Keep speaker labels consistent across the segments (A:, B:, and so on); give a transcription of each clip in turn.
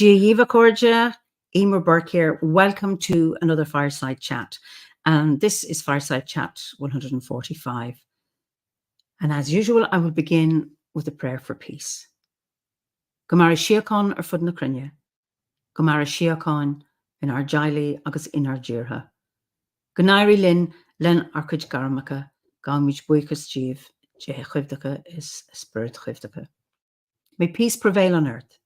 A: Giayiva Corja, Eimear Burke here. Welcome to another Fireside Chat. And this is Fireside Chat 145. And as usual, I will begin with a prayer for peace. Gomara Shiakon ar fud na crinne. Gomara Shiakon in our Jaili agus in our Jirha. Gnairi Lin len arcid garmacha, gaumij buikas jiv, je chivdaka is spirit chivdaka. May peace prevail on earth.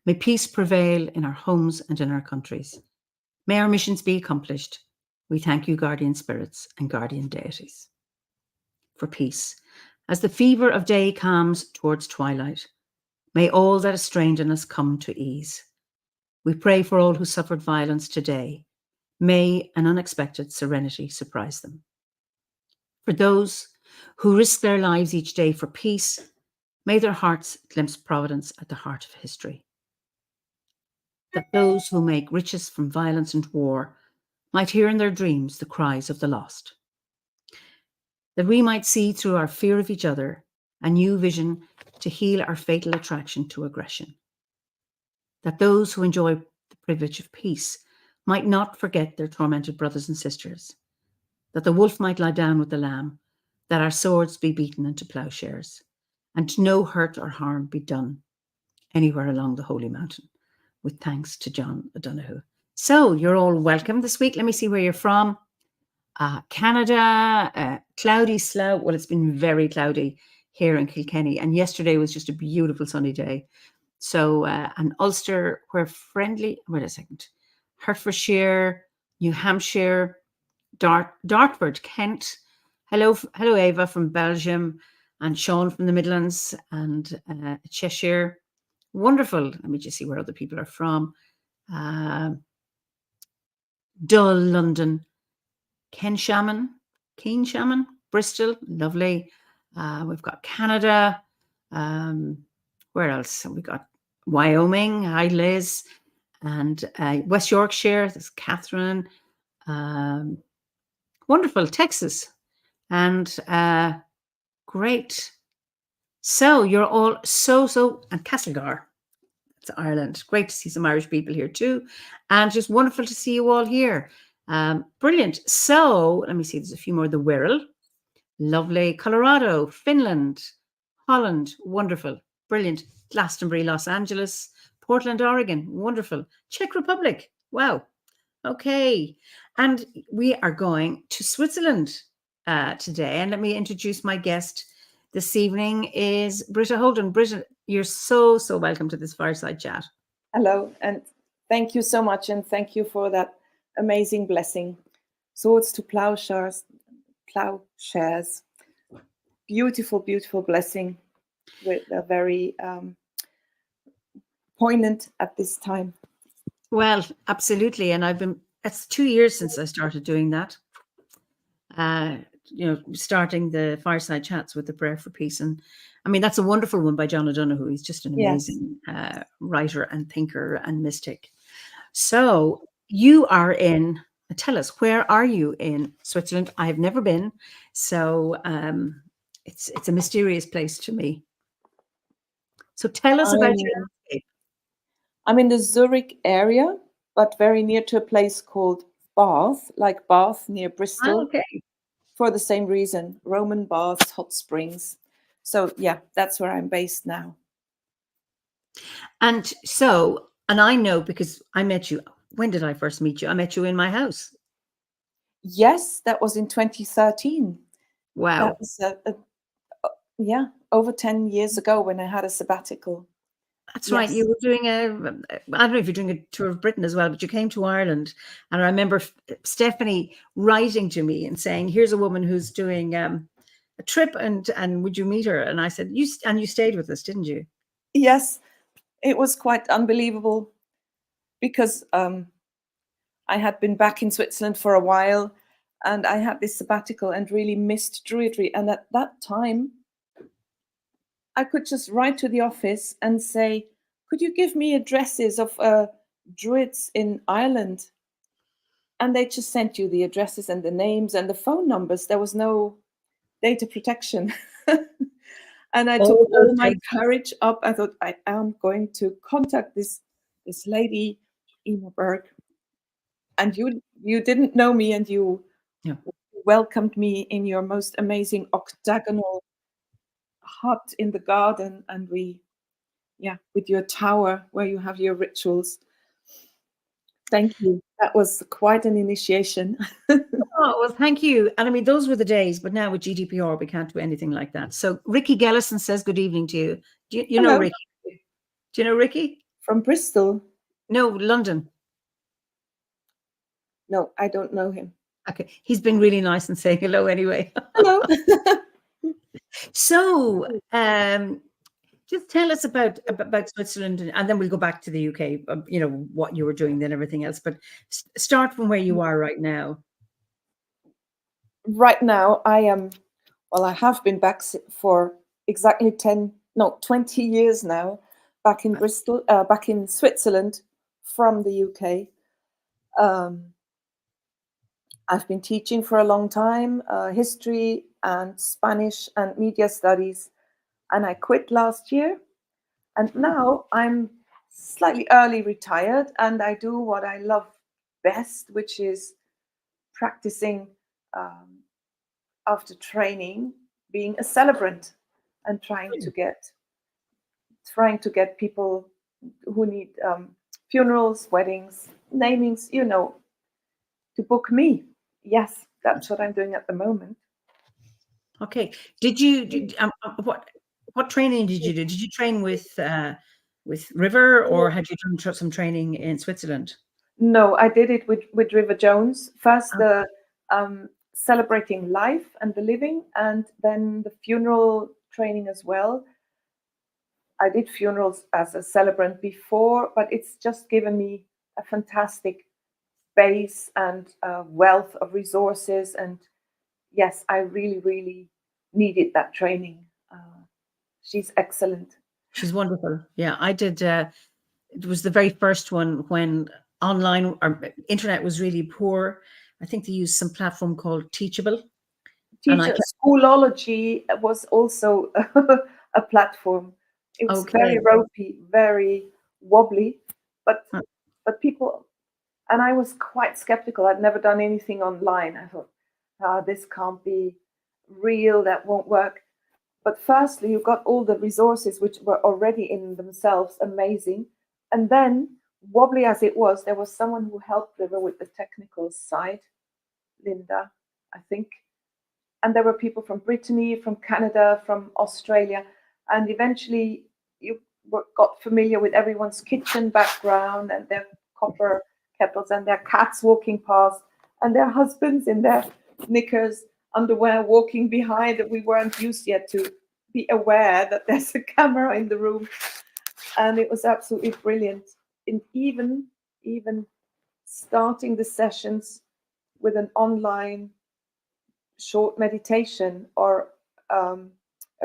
A: May peace prevail in our homes and in our countries. May our missions be accomplished. We thank you, guardian spirits and guardian deities. For peace, as the fever of day calms towards twilight, may all that is strained in us come to ease. We pray for all who suffered violence today. May an unexpected serenity surprise them. For those who risk their lives each day for peace, may their hearts glimpse providence at the heart of history. That those who make riches from violence and war might hear in their dreams the cries of the lost. That we might see through our fear of each other a new vision to heal our fatal attraction to aggression. That those who enjoy the privilege of peace might not forget their tormented brothers and sisters. That the wolf might lie down with the lamb, that our swords be beaten into plowshares, and no hurt or harm be done anywhere along the holy mountain. With thanks to John O'Donoghue. So you're all welcome this week. Let me see where you're from. Canada, cloudy Slough. Well, it's been very cloudy here in Kilkenny, and yesterday was just a beautiful sunny day. So, and Ulster, where friendly, wait a second, Hertfordshire, New Hampshire, Dartford, Kent. Hello, Ava from Belgium, and Sean from the Midlands, and Cheshire. Wonderful. Let me just see where other people are from. Dull, London, Keenshaman, Bristol, lovely. We've got Canada. Where else? We got Wyoming. Hi, Liz. And West Yorkshire. There's Catherine. Wonderful. Texas. And great. So you're all and Castlegar, it's Ireland. Great to see some Irish people here too. And just wonderful to see you all here. Brilliant. So let me see, there's a few more. The Wirral, lovely. Colorado, Finland, Holland, wonderful. Brilliant. Glastonbury, Los Angeles, Portland, Oregon, wonderful. Czech Republic, wow. Okay. And we are going to Switzerland today. And let me introduce my guest this evening is Britta Holden. Britta, you're so welcome to this Fireside Chat.
B: Hello, and thank you so much, and thank you for that amazing blessing. Swords to plowshares. Beautiful, beautiful blessing, with a very poignant at this time.
A: Well, absolutely, and it's 2 years since I started doing that. Starting the Fireside Chats with the prayer for peace. And I mean, that's a wonderful one by John O'Donoghue. He's just an amazing writer and thinker and mystic. So you are tell us, where are you in Switzerland? I have never been. So it's a mysterious place to me. So tell us about your landscape.
B: I'm in the Zurich area, but very near to a place called Bath, like Bath near Bristol.
A: Oh, okay.
B: For the same reason, Roman baths, hot springs. So yeah, that's where I'm based now.
A: And I know because I met you. When did I first meet you? I met you in my house.
B: Yes, that was in 2013.
A: Wow.
B: That was over 10 years ago when I had a sabbatical.
A: That's right. You were doing I don't know if you're doing a tour of Britain as well, but you came to Ireland. And I remember Stephanie writing to me and saying, here's a woman who's doing a trip and would you meet her? And I said, you stayed with us, didn't you?
B: Yes, it was quite unbelievable because I had been back in Switzerland for a while and I had this sabbatical and really missed Druidry. And at that time, I could just write to the office and say, could you give me addresses of Druids in Ireland? And they just sent you the addresses and the names and the phone numbers. There was no data protection. And I took all my courage up. I thought, I am going to contact this this lady, Eimear, and you didn't know me, and you
A: Yeah.
B: welcomed me in your most amazing octagonal hut in the garden, and with your tower where you have your rituals. Thank you. That was quite an initiation.
A: Oh, well, thank you. And I mean, those were the days, but now with GDPR, we can't do anything like that. So Ricky Gellison says good evening to you. Do you know
B: Hello.
A: Ricky? Do you know Ricky?
B: From Bristol.
A: No, London.
B: No, I don't know him.
A: Okay. He's been really nice and saying hello anyway.
B: Hello.
A: So just tell us about Switzerland, and then we'll go back to the UK, what you were doing then, everything else. But start from where you are right now.
B: Right now, I have been back for exactly 20 years now, back in Bristol, back in Switzerland from the UK. I've been teaching for a long time, history and Spanish and media studies, and I quit last year. And now I'm slightly early retired, and I do what I love best, which is practicing after training, being a celebrant and trying to get people who need funerals, weddings, namings, to book me. Yes, that's what I'm doing at the moment.
A: Okay. What training did you do? Did you train with River, or had you done some training in Switzerland?
B: No, I did it with River Jones. First, the celebrating life and the living, and then the funeral training as well. I did funerals as a celebrant before, but it's just given me a fantastic base and wealth of resources. And yes, I really, really needed that training. She's excellent.
A: She's wonderful. Yeah, I did. It was the very first one when online or internet was really poor. I think they used some platform called Teachable.
B: Schoolology was also a platform. It was very ropey, very wobbly, but people, and I was quite skeptical. I'd never done anything online. I thought, this can't be real. That won't work. But firstly, you got all the resources, which were already in themselves amazing. And then, wobbly as it was, there was someone who helped River with the technical side, Linda, I think. And there were people from Brittany, from Canada, from Australia. And eventually, you got familiar with everyone's kitchen background and their copper kettles and their cats walking past and their husbands in their knickers, underwear, walking behind. We weren't used yet to be aware that there's a camera in the room. And it was absolutely brilliant. And even starting the sessions with an online short meditation or a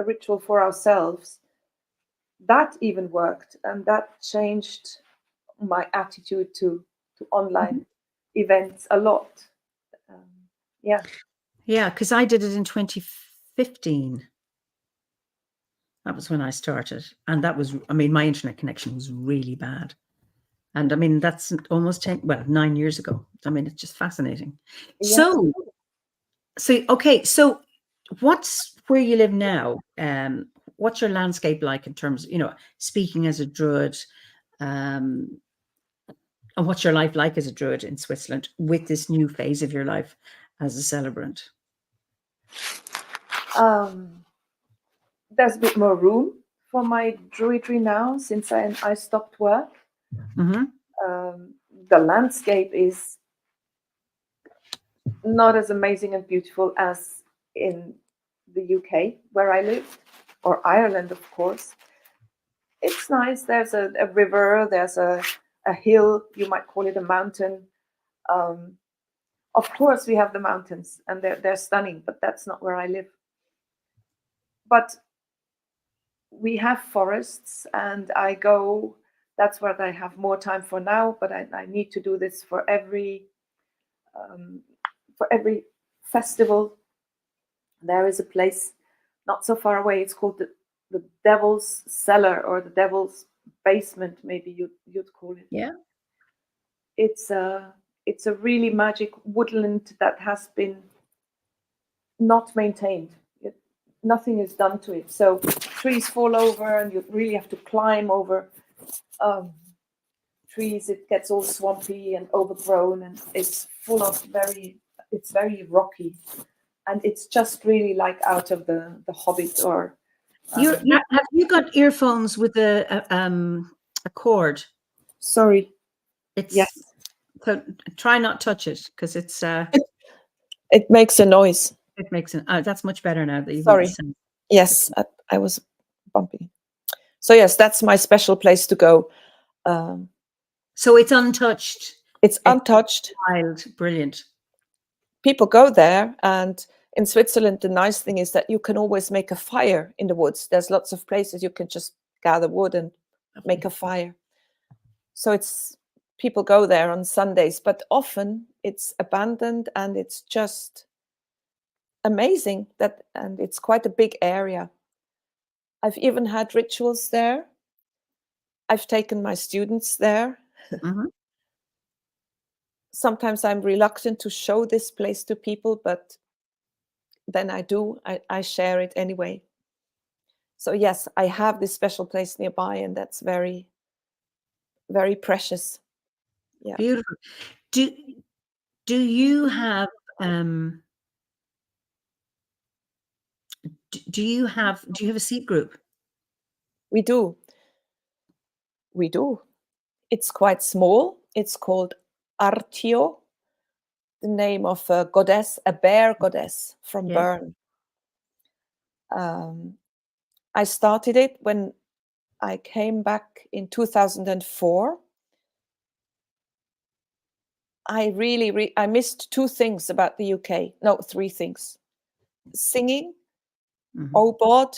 B: ritual for ourselves, that even worked, and that changed my attitude to online events a lot.
A: Yeah, because I did it in 2015. That was when I started, and that was, I mean, my internet connection was really bad, and I mean that's almost 9 years ago. I mean, it's just fascinating.
B: Yeah.
A: So what's where you live now? What's your landscape like in terms of, speaking as a Druid, and what's your life like as a Druid in Switzerland with this new phase of your life as a celebrant?
B: There's a bit more room for my Druidry now since I stopped work. The landscape is not as amazing and beautiful as in the UK where I lived, or Ireland, of course. It's nice. There's a river, there's a hill, you might call it a mountain. Of course, we have the mountains, and they're stunning, but that's not where I live. But we have forests, and that's what I have more time for now, but I need to do this for every festival. There is a place not so far away. It's called the Devil's Cellar, or the Devil's basement, maybe you'd call it.
A: Yeah.
B: It's a really magic woodland that has been not maintained. Nothing is done to it. So trees fall over, and you really have to climb over trees. It gets all swampy and overgrown, and it's full of it's very rocky, and it's just really like out of the Hobbit or.
A: Have you got earphones with a cord?
B: Sorry.
A: It's
B: Yes.
A: So try not touch it, because it's
B: it makes a noise.
A: It makes it. That's much better now that you've
B: Sorry.
A: listened.
B: Yes, I was bumpy. So yes, that's my special place to go.
A: So it's untouched.
B: It's untouched.
A: Wild, brilliant.
B: People go there, and in Switzerland, the nice thing is that you can always make a fire in the woods. There's lots of places you can just gather wood and make a fire. So people go there on Sundays, but often it's abandoned, and it's just amazing and it's quite a big area. I've even had rituals there. I've taken my students there.
A: Mm-hmm.
B: Sometimes I'm reluctant to show this place to people, but then I do. I share it anyway. So yes, I have this special place nearby, and that's very, very precious. Yeah.
A: Beautiful. Do you have do you have a seed group?
B: We do. It's quite small. It's called Artio, the name of a goddess, a bear goddess from Bern. I started it when I came back in 2004. I missed two things about the UK. No, three things: singing, oboe,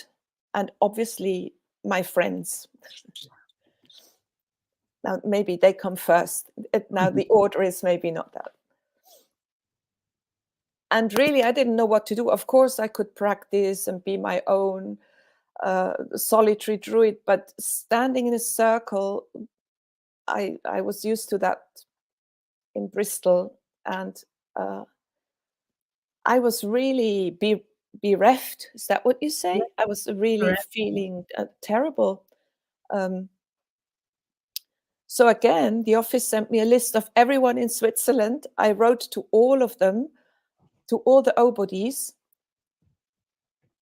B: and obviously my friends. Now maybe they come first. Now the order is maybe not that. And really, I didn't know what to do. Of course, I could practice and be my own solitary druid, but standing in a circle, I was used to that in Bristol, and I was really bereft. Is that what you say? I was really feeling terrible. So again, the office sent me a list of everyone in Switzerland. I wrote to all of them, to all the obodies.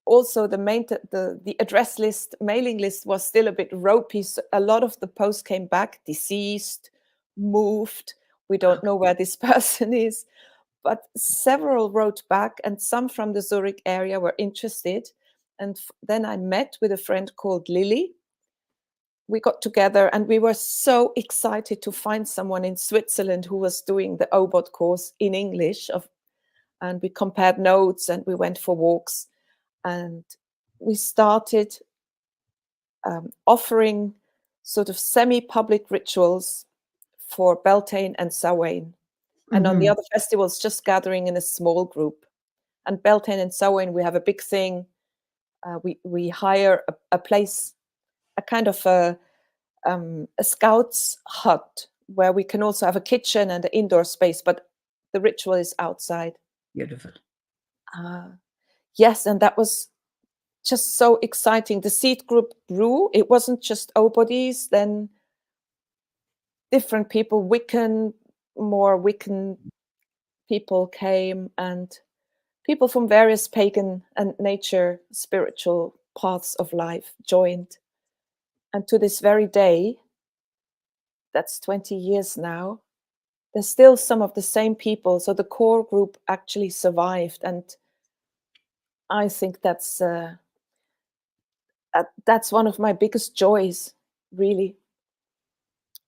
B: Also, the address list, mailing list was still a bit ropey. So a lot of the posts came back deceased, moved. We don't know where this person is. But several wrote back, and some from the Zurich area were interested. And then I met with a friend called Lily. We got together, and we were so excited to find someone in Switzerland who was doing the OBOT course in English. And we compared notes, and we went for walks. And we started offering sort of semi-public rituals for Beltane and Samhain. And on the other festivals, just gathering in a small group. And Beltane and Samhain, we have a big thing. We hire a place, a kind of a scout's hut, where we can also have a kitchen and an indoor space, but the ritual is outside.
A: Beautiful.
B: Yes, and that was just so exciting. The seed group grew. It wasn't just obodies, then different people, more Wiccan people came, and people from various pagan and nature spiritual paths of life joined. And to this very day, that's 20 years now, there's still some of the same people. So the core group actually survived. And I think that's one of my biggest joys, really.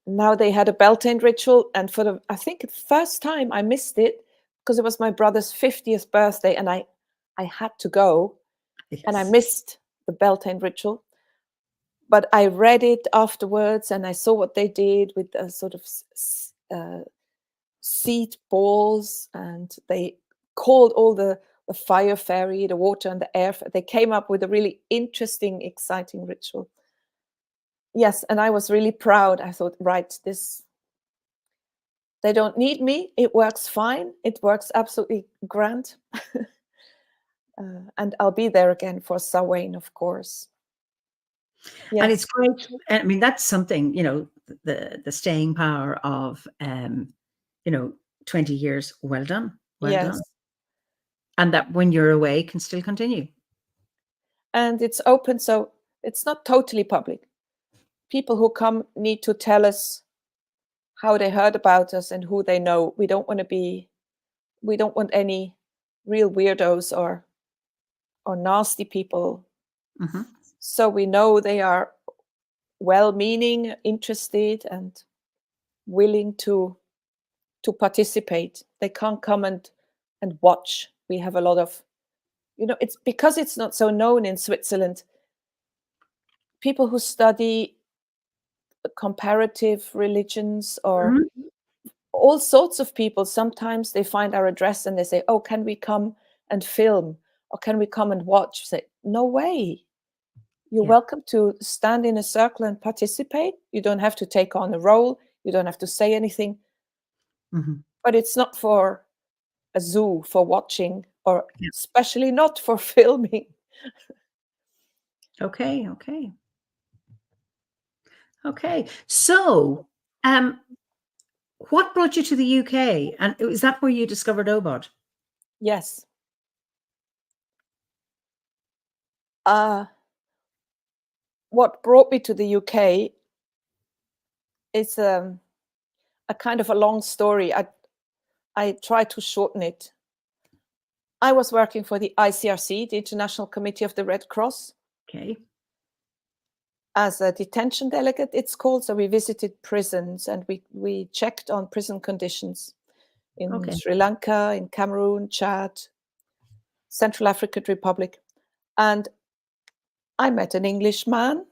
B: Now they had a Beltane ritual, and I think the first time I missed it because it was my brother's 50th birthday, and I had to go. Yes. And I missed the Beltane ritual. But I read it afterwards, and I saw what they did with a sort of seed balls, and they called all the fire fairy, the water and the air. They came up with a really interesting, exciting ritual. yes, and I was really proud. I thought, right, they don't need me. It works fine. It works absolutely grand. And I'll be there again for Samhain, of course.
A: And it's
B: Yes,
A: great. I mean, that's something, the staying power of 20 years. Well done. Well done.
B: yes.
A: And that when you're away can still continue.
B: And it's open, so it's not totally public. People who come need to tell us how they heard about us and who they know. We don't want any real weirdos or nasty people.
A: Hmm.
B: So we know they are well-meaning, interested, and willing to participate. They can't come and watch. We have a lot of, it's because it's not so known in Switzerland. People who study comparative religions or
A: Hmm.
B: all sorts of people, sometimes they find our address and they say, oh, can we come and film, or can we come and watch? Say, no way. You're
A: Yeah.
B: welcome to stand in a circle and participate. You don't have to take on a role. You don't have to say anything.
A: Hmm.
B: But it's not for a zoo for watching, or
A: Yeah.
B: especially not for filming.
A: Okay. Okay. Okay. So, what brought you to the UK? And is that where you discovered Obod?
B: Yes. What brought me to the UK is a kind of a long story. I try to shorten it. I was working for the ICRC, the International Committee of the Red Cross,
A: Okay.
B: as a detention delegate, it's called. So we visited prisons and we checked on prison conditions in
A: Okay.
B: Sri Lanka, in Cameroon, Chad, Central African Republic. And I met an Englishman.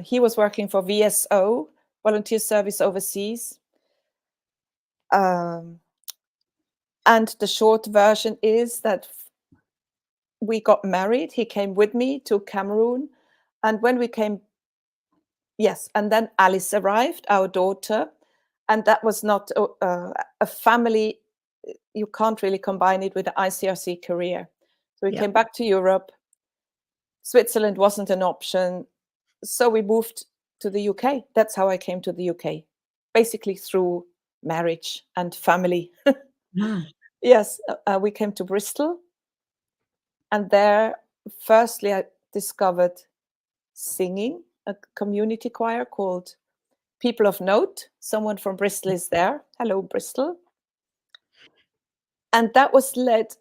B: He was working for VSO, Volunteer Service Overseas. And the short version is that we got married. He came with me to Cameroon. And when we came, yes, and then Alice arrived, our daughter. And that was not a family. You can't really combine it with the ICRC career. So we
A: Yeah.
B: came back to Europe. Switzerland wasn't an option. So we moved to the UK. That's how I came to the UK, basically through marriage and family.
A: Mm.
B: Yes, we came to Bristol. And there, firstly, I discovered singing, a community choir called People of Note. Someone from Bristol is there. Hello, Bristol. And that was led,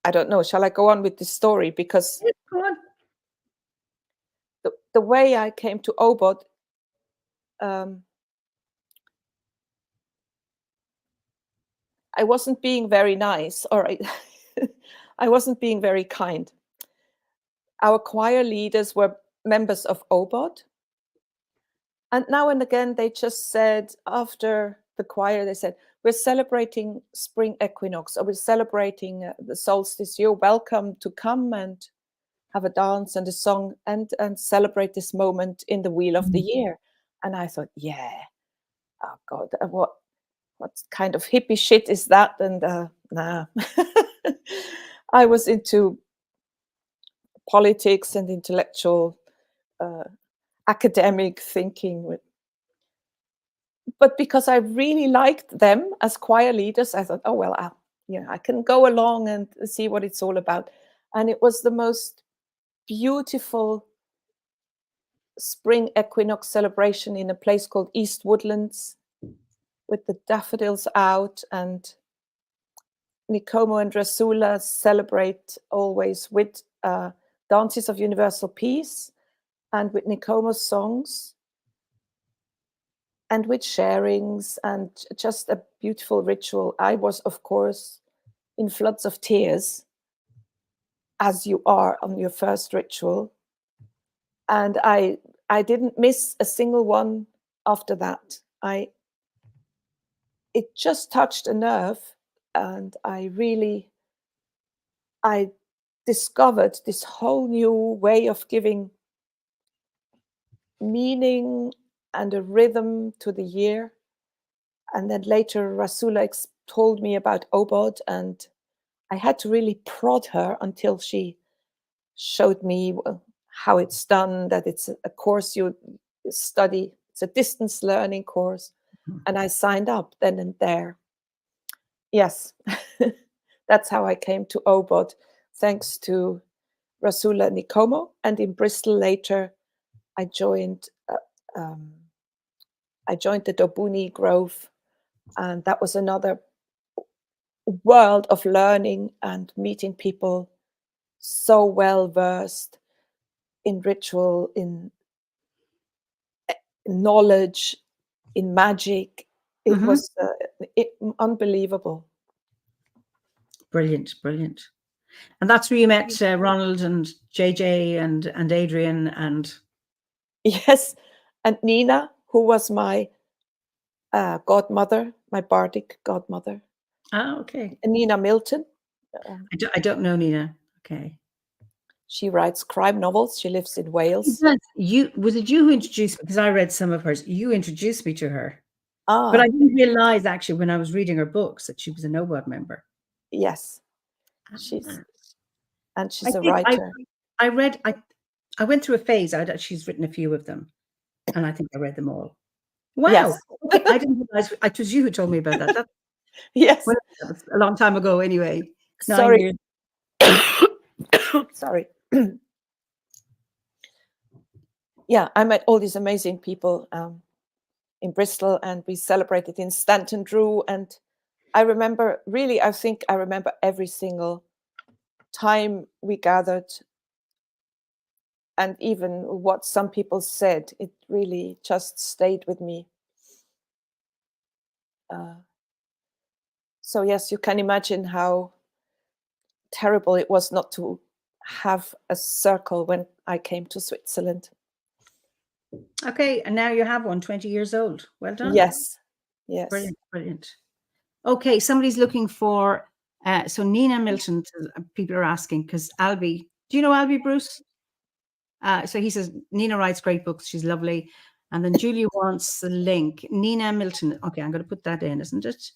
B: I don't know, shall I go on with the story? Because
A: Yeah, go on.
B: the way I came to Obod, I wasn't being very nice, or I wasn't being very kind. Our choir leaders were members of Obod. And now and again, they just said, after the choir, they said, we're celebrating spring equinox, or we're celebrating the solstice. You're welcome to come and have a dance and a song and celebrate this moment in the wheel of the year. And I thought, yeah, oh God, what kind of hippie shit is that? And nah. I was into politics and intellectual academic thinking. But because I really liked them as choir leaders, I thought, oh, well, I can go along and see what it's all about. And it was the most beautiful spring equinox celebration in a place called East Woodlands, with the daffodils out, and Nikomo and Rasula celebrate always with dances of universal peace and with Nikomo's songs and with sharings, and just a beautiful ritual. I was, of course, in floods of tears, as you are on your first ritual. And I didn't miss a single one after that. It just touched a nerve, and I discovered this whole new way of giving meaning and a rhythm to the year. And then later Rasula told me about Obod, and I had to really prod her until she showed me how it's done, that it's a course you study. It's a distance learning course. And I signed up then and there. Yes, that's how I came to Obod, thanks to Rasula Nikomo. And in Bristol later, I joined the Dobuni Grove, and that was another world of learning and meeting people so well versed in ritual, in knowledge, in magic. It was unbelievable.
A: Brilliant, brilliant. And that's where you met Ronald and JJ and Adrian and...
B: Yes, and Nina, who was my godmother, my Bardic godmother.
A: Ah, okay.
B: And Nina Milton.
A: I don't know Nina. Okay.
B: She writes crime novels. She lives in Wales.
A: Was it you who introduced me? Because I read some of hers. You introduced me to her.
B: Ah,
A: but I didn't realize actually when I was reading her books that she was a Nobod member.
B: Yes, she's a
A: did.
B: writer.
A: I went through a phase. She's written a few of them, and I think I read them all. Wow.
B: Yes.
A: Okay, I didn't realize it was you who told me about that.
B: Yes.
A: That was a long time ago anyway. 9
B: Sorry.
A: years.
B: Sorry. Yeah, I met all these amazing people in Bristol, and we celebrated in Stanton Drew. And I remember, really, I think I remember every single time we gathered, and even what some people said. It really just stayed with me. So yes, you can imagine how terrible it was not to have a circle when I came to Switzerland.
A: Okay, and now you have one, 20 years old. Well done.
B: Yes, yes.
A: Brilliant, brilliant. Okay, somebody's looking for, so Nina Milton, people are asking, because Albie, do you know Albie Bruce? So he says, Nina writes great books, she's lovely. And then Julie wants the link. Nina Milton, okay, I'm going to put that in, isn't it?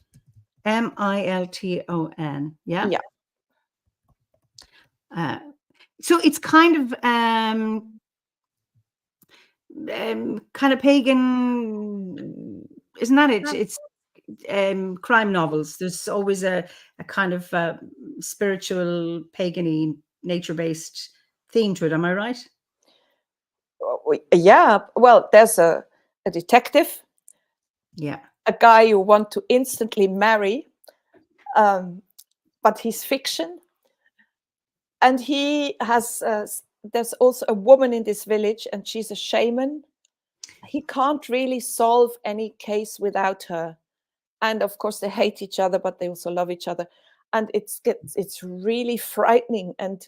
A: Milton, yeah?
B: Yeah.
A: So it's kind of pagan, isn't that it? It's crime novels. There's always a kind of spiritual, pagan-y, nature-based theme to it. Am I right?
B: Yeah. Well, there's a detective.
A: Yeah.
B: A guy you want to instantly marry, but he's fiction. And he has. There's also a woman in this village, and she's a shaman. He can't really solve any case without her. And of course, they hate each other, but they also love each other. And it's really frightening. And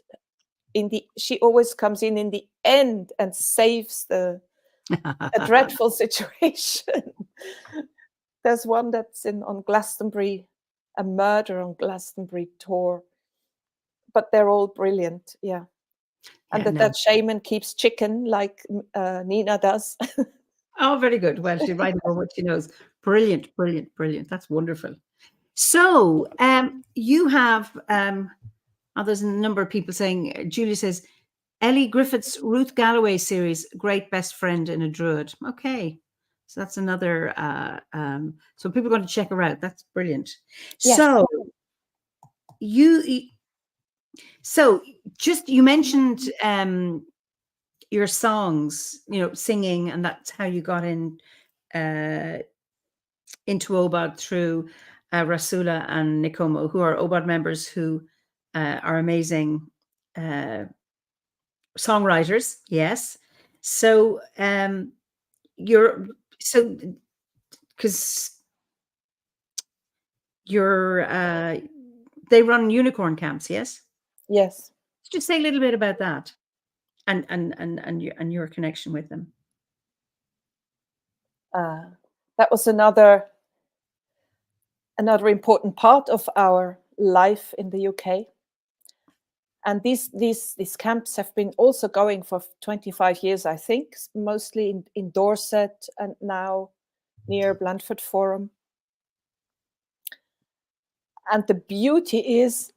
B: she always comes in the end and saves a dreadful situation. There's one that's on Glastonbury, a murder on Glastonbury Tor. But they're all brilliant, yeah. And that shaman keeps chicken like Nina does.
A: Oh, very good. Well, she's writing about what she knows. Brilliant, brilliant, brilliant. That's wonderful. So you have, there's a number of people saying, Julie says, Ellie Griffith's Ruth Galloway series, great best friend in a druid. Okay. So that's another, so people are going to check her out. That's brilliant. Yes. So you mentioned your songs, singing, and that's how you got in into Obod through Rasula and Nikomo, who are Obod members who are amazing songwriters. Yes. So because they run unicorn camps, yes?
B: Yes.
A: Just say a little bit about that and your connection with them.
B: That was another important part of our life in the UK. And these camps have been also going for 25 years, I think, mostly in Dorset and now near Blandford Forum. And the beauty is,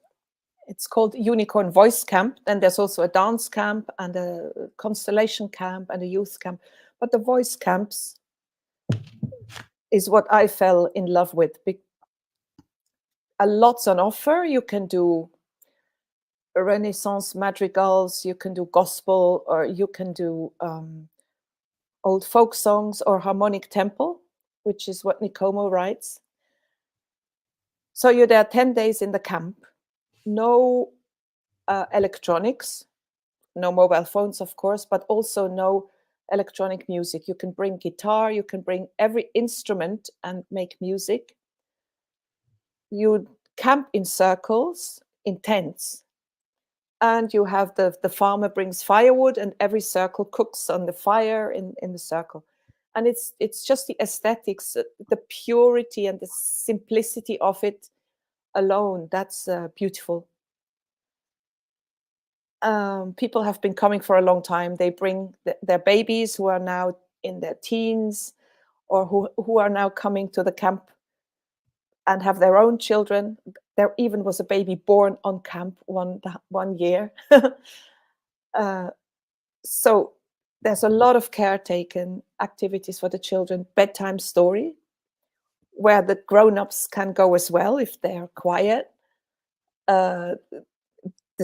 B: it's called Unicorn Voice Camp. Then there's also a dance camp and a constellation camp and a youth camp. But the voice camps is what I fell in love with. A lot's on offer. You can do Renaissance madrigals, you can do gospel, or you can do old folk songs or harmonic tempo, which is what Nikomo writes. So you're there 10 days in the camp, no electronics, no mobile phones, of course, but also no electronic music. You can bring guitar, you can bring every instrument and make music. You camp in circles, in tents. And you have the farmer brings firewood, and every circle cooks on the fire in the circle. And it's just the aesthetics, the purity and the simplicity of it alone. That's beautiful. People have been coming for a long time. They bring their babies who are now in their teens, or who are now coming to the camp and have their own children. There even was a baby born on camp one year. So there's a lot of care taken, activities for the children, bedtime story, where the grown-ups can go as well if they're quiet. The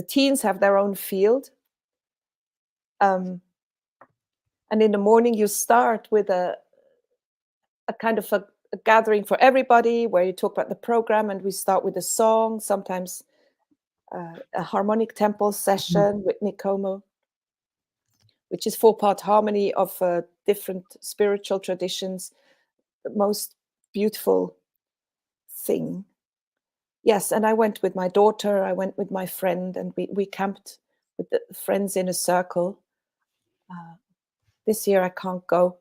B: teens have their own field. And in the morning you start with a kind of a gathering for everybody, where you talk about the program, and we start with a song, sometimes a harmonic tempo session with Nikomo, which is 4-part harmony of different spiritual traditions. The most beautiful thing. Yes, and I went with my daughter, I went with my friend, and we camped with the friends in a circle. This year I can't go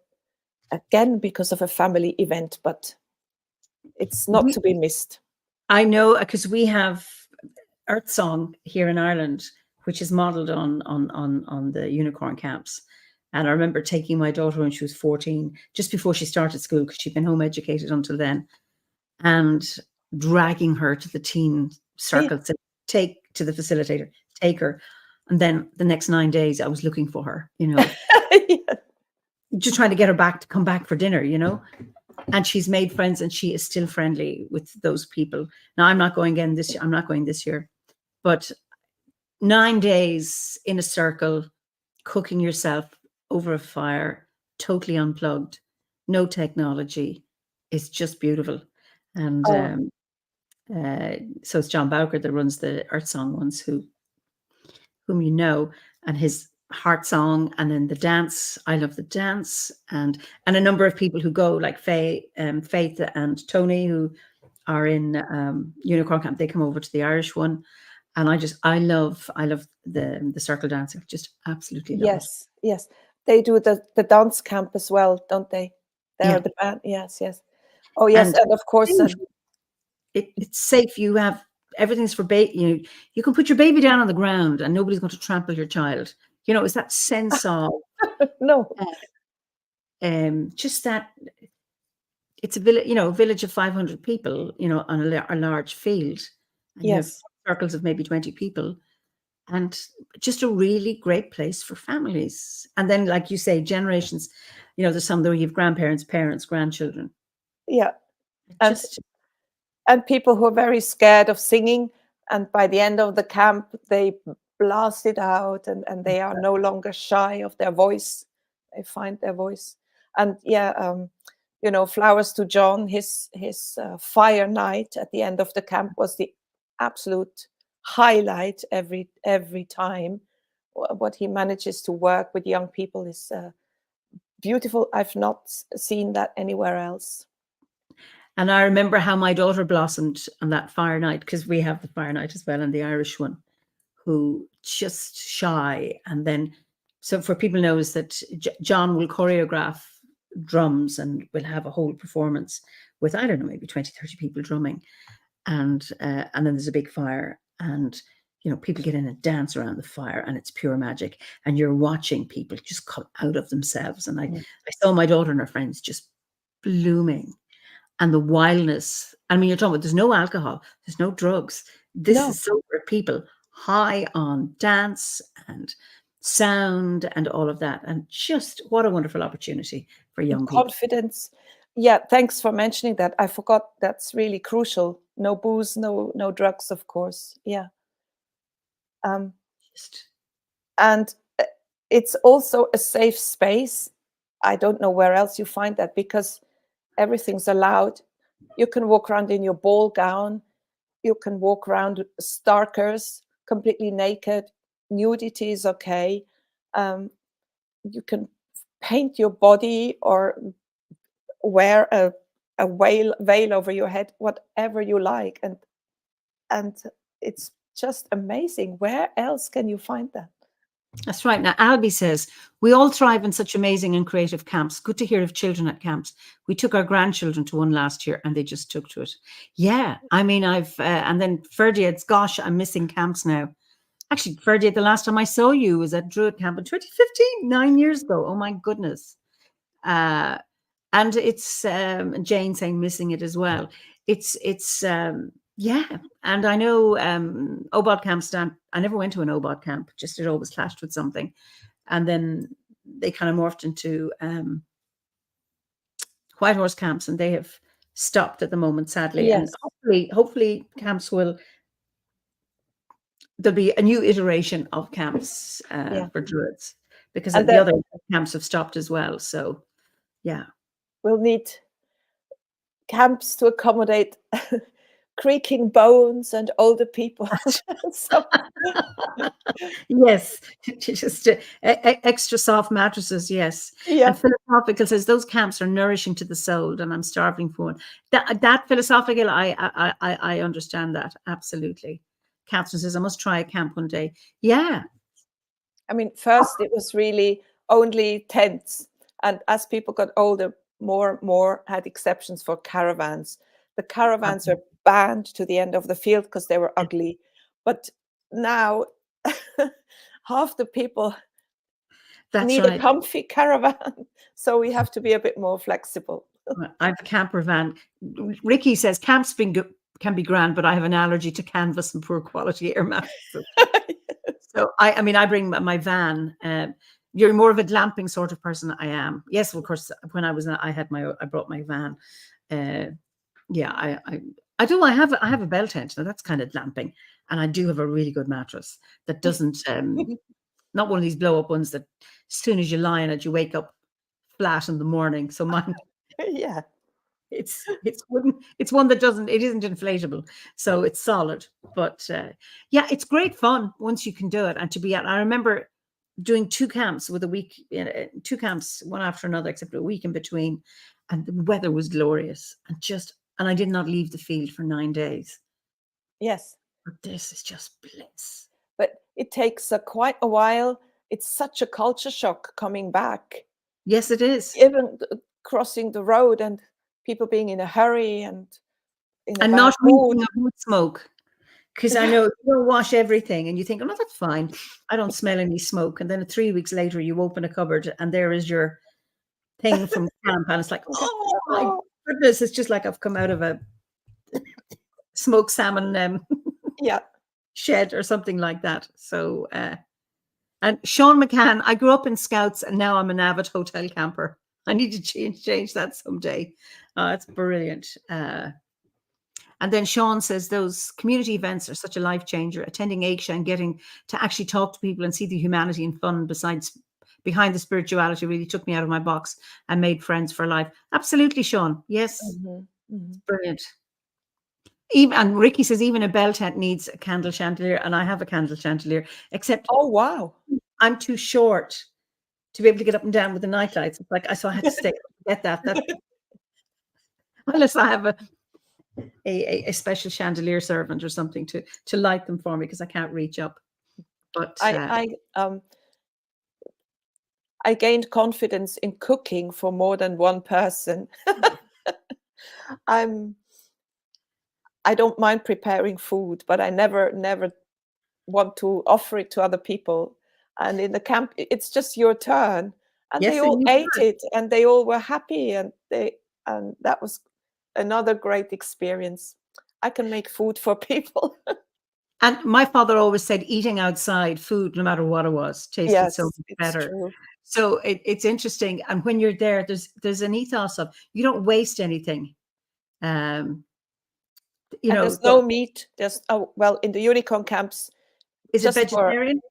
B: again because of a family event, but it's not to be missed.
A: I know, because we have Earth Song here in Ireland, which is modelled on the unicorn camps. And I remember taking my daughter when she was 14, just before she started school, because she'd been home educated until then, and dragging her to the teen circle to take to the facilitator, take her. And then the next 9 days I was looking for her,
B: Yeah.
A: just trying to get her back to come back for dinner, and she's made friends, and she is still friendly with those people. Now I'm not going again this year. I'm not going this year, but 9 days in a circle, cooking yourself over a fire, totally unplugged, no technology. It's just beautiful. And so it's John Bowker that runs the Earth Song ones, whom you know, and his heart song, and then the dance. I love the dance, and a number of people who go, like Faith and Tony, who are in Unicorn Camp. They come over to the Irish one, and I love the circle dancing. Just absolutely love it.
B: Yes. They do the dance camp as well, don't they? They're the band. Yes. Oh yes, and of course
A: it's safe. You have everything's for baby. You can put your baby down on the ground, and nobody's going to trample your child. It's that sense of
B: no.
A: Just that it's a village. A village of 500 people. On a large field. And you have circles of maybe 20 people, and just a really great place for families. And then, like you say, generations. There's some where you have grandparents, parents, grandchildren.
B: Yeah, and people who are very scared of singing, and by the end of the camp they blast it out, and they are no longer shy of their voice. They find their voice. And Flowers to John, his fire night at the end of the camp was the absolute highlight every time. What he manages to work with young people is beautiful. I've not seen that anywhere else.
A: And I remember how my daughter blossomed on that fire night, because we have the fire night as well, and the Irish one, who just shy. And then, so for people knows that John will choreograph drums and will have a whole performance with, I don't know, maybe 20, 30 people drumming. And then there's a big fire, and people get in and dance around the fire, and it's pure magic. And you're watching people just come out of themselves. And I saw my daughter and her friends just blooming, and the wildness. I mean, you're talking about, there's no alcohol, there's no drugs. This
B: No.
A: is sober people high on dance and sound and all of that. And just what a wonderful opportunity for young people.
B: Confidence. Yeah, thanks for mentioning that. I forgot, that's really crucial. No booze, no drugs, of course. Yeah. And it's also a safe space. I don't know where else you find that, because everything's allowed. You can walk around in your ball gown. You can walk around starkers, completely naked. Nudity is okay. You can paint your body or wear a veil over your head, whatever you like. And it's just amazing. Where else can you find that?
A: That's right. Now, Albie says, we all thrive in such amazing and creative camps. Good to hear of children at camps. We took our grandchildren to one last year and they just took to it. Yeah. I mean, and then Ferdiad's, gosh, I'm missing camps now. Actually, Ferdiad, the last time I saw you was at Druid Camp in 2015, 9 years ago. Oh my goodness. And it's Jane saying missing it as well. It's yeah. And I know OBOD camp stand. I never went to an OBOD camp, just it always clashed with something. And then they kind of morphed into White Horse camps, and they have stopped at the moment, sadly.
B: Yes.
A: And hopefully camps there'll be a new iteration of camps for Druids, because the other camps have stopped as well. So yeah.
B: We'll need camps to accommodate creaking bones and older people. So,
A: yes, just extra soft mattresses. Yes.
B: yeah.
A: And Philosophical says those camps are nourishing to the soul, and I'm starving for one. That Philosophical, I understand that absolutely. Catherine says I must try a camp one day. Yeah.
B: I mean, first it was really only tents, and as people got older, more and more had exceptions for caravans. The caravans were banned to the end of the field because they were ugly. But now half the people need a comfy caravan. So we have to be a bit more flexible.
A: I have a camper van. Ricky says camps can be grand, but I have an allergy to canvas and poor quality air mattresses. So I mean, I bring my van. You're more of a glamping sort of person. I am. Yes, of course. When I brought my van. Yeah, I do. I have a bell tent. Now that's kind of glamping, and I do have a really good mattress that doesn't not one of these blow up ones that as soon as you lie in it, you wake up flat in the morning. So mine,
B: yeah,
A: it's wooden. It's one that it isn't inflatable, so it's solid. But yeah, it's great fun once you can do it and to be out. I remember doing 2 camps with a week, 2 camps, one after another, except a week in between, and the weather was glorious, and I did not leave the field for 9 days.
B: Yes,
A: but this is just bliss.
B: But it takes quite a while. It's such a culture shock coming back.
A: Yes, it is.
B: Even crossing the road and people being in a hurry and in a
A: and
B: bad
A: not
B: mood.
A: with smoke. Because I know you don't wash everything and you think, oh, no, that's fine. I don't smell any smoke. And then 3 weeks later, you open a cupboard and there is your thing from camp. And it's like, oh, my goodness. It's just like I've come out of a smoked salmon shed or something like that. So, and Sean McCann, I grew up in Scouts and now I'm an avid hotel camper. I need to change that someday. It's brilliant. And then Sean says those community events are such a life changer. Attending Aisha and getting to actually talk to people and see the humanity and fun behind the spirituality really took me out of my box and made friends for life. Absolutely, Sean. Yes. It's brilliant. And Ricky says even a bell tent needs a candle chandelier, and I have a candle chandelier, except I'm too short to be able to get up and down with the night lights. It's like so I had to stay get that unless I have a special chandelier servant or something to light them for me because I can't reach up. But
B: I gained confidence in cooking for more than one person. I don't mind preparing food, but I never want to offer it to other people. And in the camp, it's just your turn. And
A: Yes,
B: they
A: and
B: all
A: you
B: ate
A: were.
B: it, and they all were happy, and that was another great experience. I can make food for people.
A: And my father always said eating outside food, no matter what it was, tasted so
B: Yes,
A: much
B: it's
A: better.
B: true.
A: So it's interesting. And when you're there, there's an ethos of you don't waste anything. Um, you
B: And
A: know,
B: there's no meat. There's well, in the unicorn camps,
A: is it
B: just for
A: vegetarian?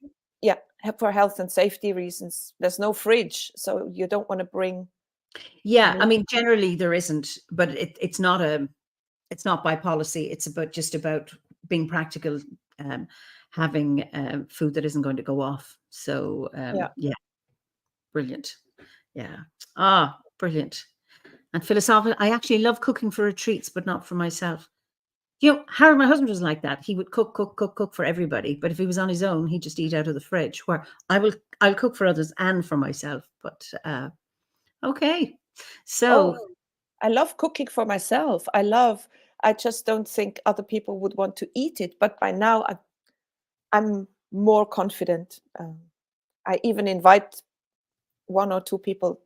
B: for health and safety reasons, there's no fridge, so you don't want to bring
A: Yeah, I
B: meat.
A: mean, generally there isn't, but it's not by policy. It's just about being practical, um, having food that isn't going to go off. So
B: Yeah.
A: yeah, brilliant. Yeah, brilliant. And philosophical. I actually love cooking for retreats, but not for myself. You know, Harold, my husband was like that. He would cook for everybody. But if he was on his own, he'd just eat out of the fridge. Where I'll cook for others and for myself. But okay. So
B: Oh, I love cooking for myself. I just don't think other people would want to eat it. But by now, I'm more confident. I even invite one or two people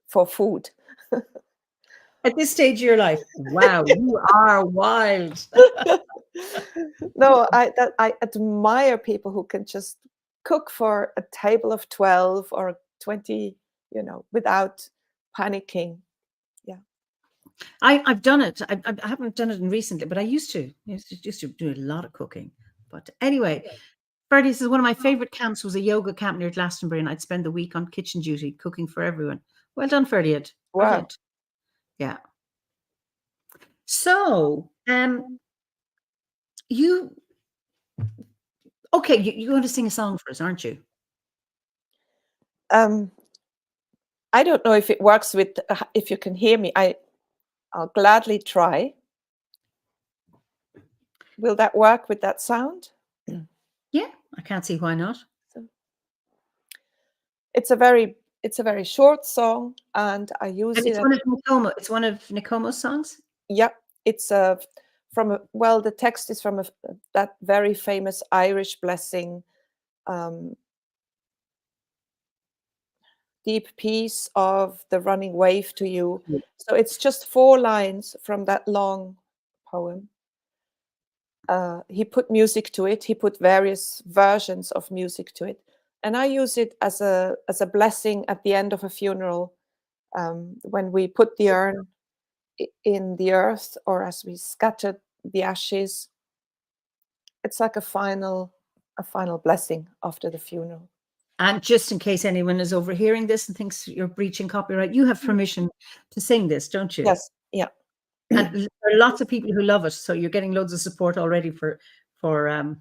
B: for food.
A: at this stage of your life, wow, you are wild.
B: No, I admire people who can just cook for a table of 12 or 20, without panicking. Yeah.
A: I've done it. I haven't done it in recently, but I used to. Used to do a lot of cooking. But anyway, Ferdy says one of my favorite camps was a yoga camp near Glastonbury, and I'd spend the week on kitchen duty cooking for everyone. Well done, Ferdy.
B: Wow.
A: Brilliant. Yeah. So, you okay? You're going to sing a song for us, aren't you?
B: I don't know if it works with if you can hear me. I'll gladly try. Will that work with that sound?
A: Yeah, I can't see why not.
B: So, it's a very short song, and I use
A: And
B: it.
A: It's one of Nicomo's songs.
B: Yeah, it's the text is from that very famous Irish blessing, deep peace of the running wave to you.
A: Yeah.
B: So it's just 4 lines from that long poem. He put music to it. He put various versions of music to it, and I use it as a blessing at the end of a funeral, when we put the urn in the earth, or as we scatter the ashes. It's like a final blessing after the funeral.
A: And just in case anyone is overhearing this and thinks you're breaching copyright, you have permission to sing this, don't you?
B: Yes, yeah.
A: And there are lots of people who love it, so you're getting loads of support already for for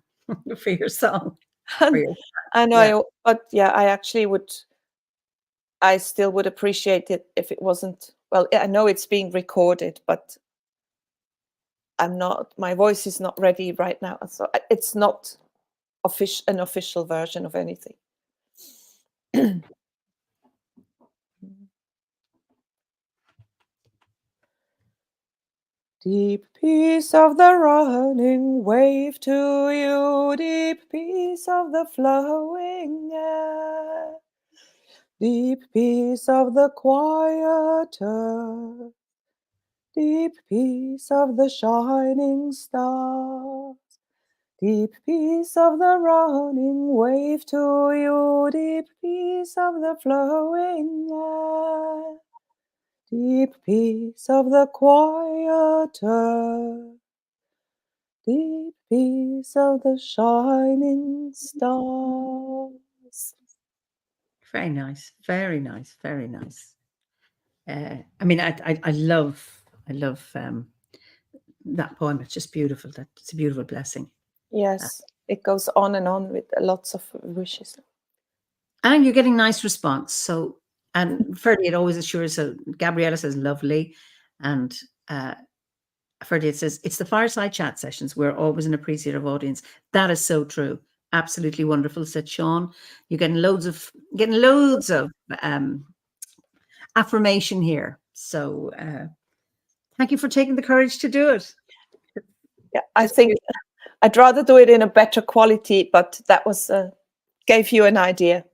A: your song.
B: I know,
A: Yeah.
B: I still would appreciate it if it wasn't. Well, I know it's being recorded, but my voice is not ready right now, so it's not an official version of anything. Deep peace of the running wave to you, deep peace of the flowing air, deep peace of the quiet earth, deep peace of the shining stars, deep peace of the running wave to you, deep peace of the flowing air, deep peace of the quiet earth, deep peace of the shining stars.
A: Very nice. Very nice. Very nice. I mean, I love that poem. It's just beautiful. It's a beautiful blessing.
B: Yes, it goes on and on with lots of wishes.
A: And you're getting nice response. So, and Ferdy, it always assures. So, Gabriella says, lovely. And Ferdy, it says, it's the Fireside Chat sessions. We're always an appreciative audience. That is so true. Absolutely wonderful, said Sean. You're getting loads of affirmation here. So, thank you for taking the courage to do it.
B: Yeah, I think I'd rather do it in a better quality, but that was gave you an idea.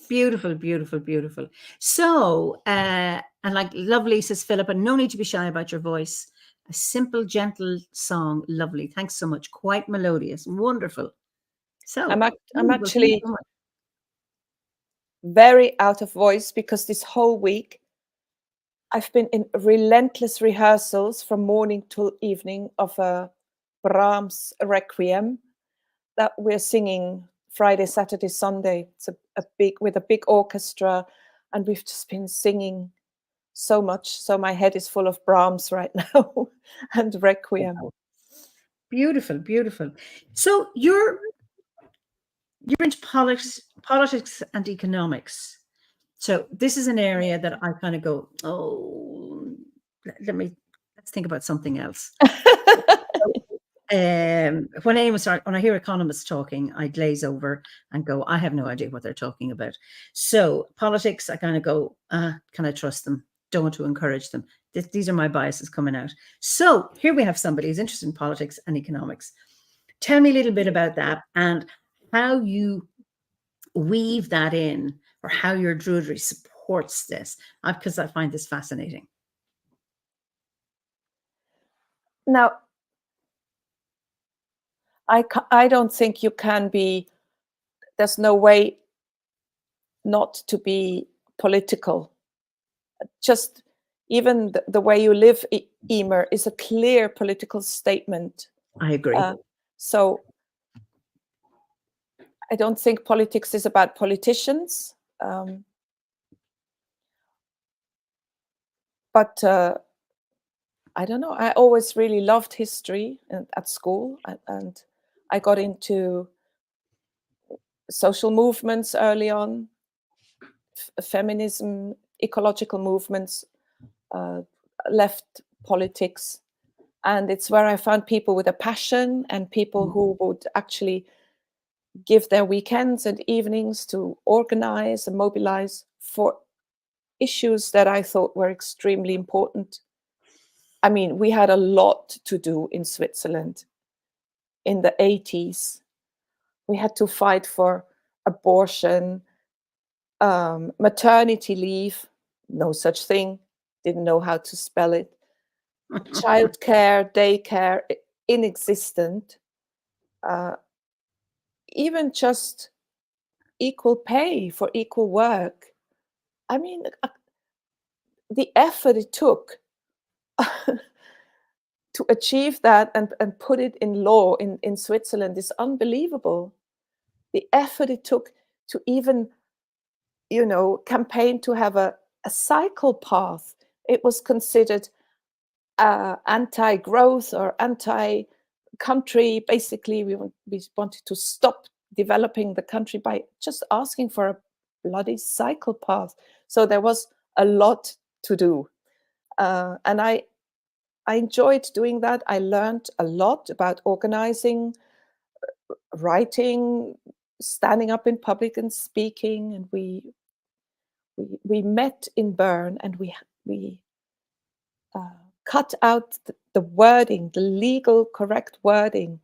A: Beautiful, beautiful, beautiful. So, and like lovely, says Philippa, no need to be shy about your voice. A simple, gentle song. Lovely. Thanks so much. Quite melodious. Wonderful. So,
B: I'm
A: well, thank you
B: actually
A: so much.
B: very out of voice because this whole week I've been in relentless rehearsals from morning till evening of a Brahms Requiem that we're singing Friday, Saturday, Sunday. It's with a big orchestra, and we've just been singing so much. So my head is full of Brahms right now and Requiem.
A: Beautiful, beautiful. So you're into politics and economics. So this is an area that I kind of go, oh, let's think about something else. When I hear economists talking, I glaze over and go, I have no idea what they're talking about. So politics, I kind of go, can I trust them? Don't want to encourage them. These are my biases coming out. So here we have somebody who's interested in politics and economics. Tell me a little bit about that and how you weave that in, or how your Druidry supports this, because I find this fascinating.
B: Now, I don't think you can be, there's no way not to be political. Just even the way you live, Eimear, is a clear political statement.
A: I agree.
B: So I don't think politics is about politicians. But I don't know. I always really loved history at school, and I got into social movements early on, feminism, ecological movements, left politics. And it's where I found people with a passion and people who would actually give their weekends and evenings to organize and mobilize for issues that I thought were extremely important. I mean, we had a lot to do in Switzerland in the 80s. We had to fight for abortion, maternity leave, no such thing, didn't know how to spell it, childcare, daycare, inexistent, even just equal pay for equal work. I mean, the effort it took to achieve that and put it in law in Switzerland is unbelievable. The effort it took to even, campaign to have a cycle path. It was considered anti-growth or anti-country. Basically, we wanted to stop developing the country by just asking for a bloody cycle path. So there was a lot to do. And I enjoyed doing that. I learned a lot about organizing, writing, standing up in public and speaking. And we met in Bern, and we cut out the wording, the legal correct wording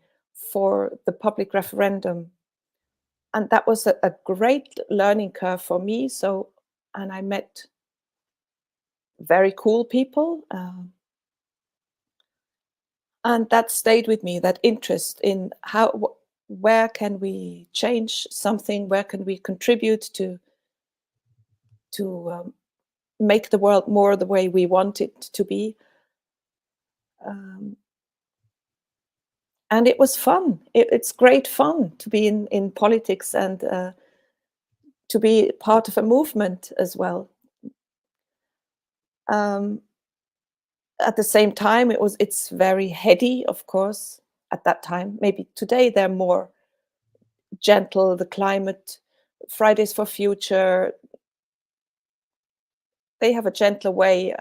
B: for the public referendum. And that was a great learning curve for me. So, and I met very cool people. And that stayed with me, that interest in where can we change something, where can we contribute to make the world more the way we want it to be. And it was fun. It's great fun to be in politics and to be part of a movement as well. At the same time, it's very heady, of course, at that time. Maybe today they're more gentle, the climate, Fridays for Future. They have a gentler way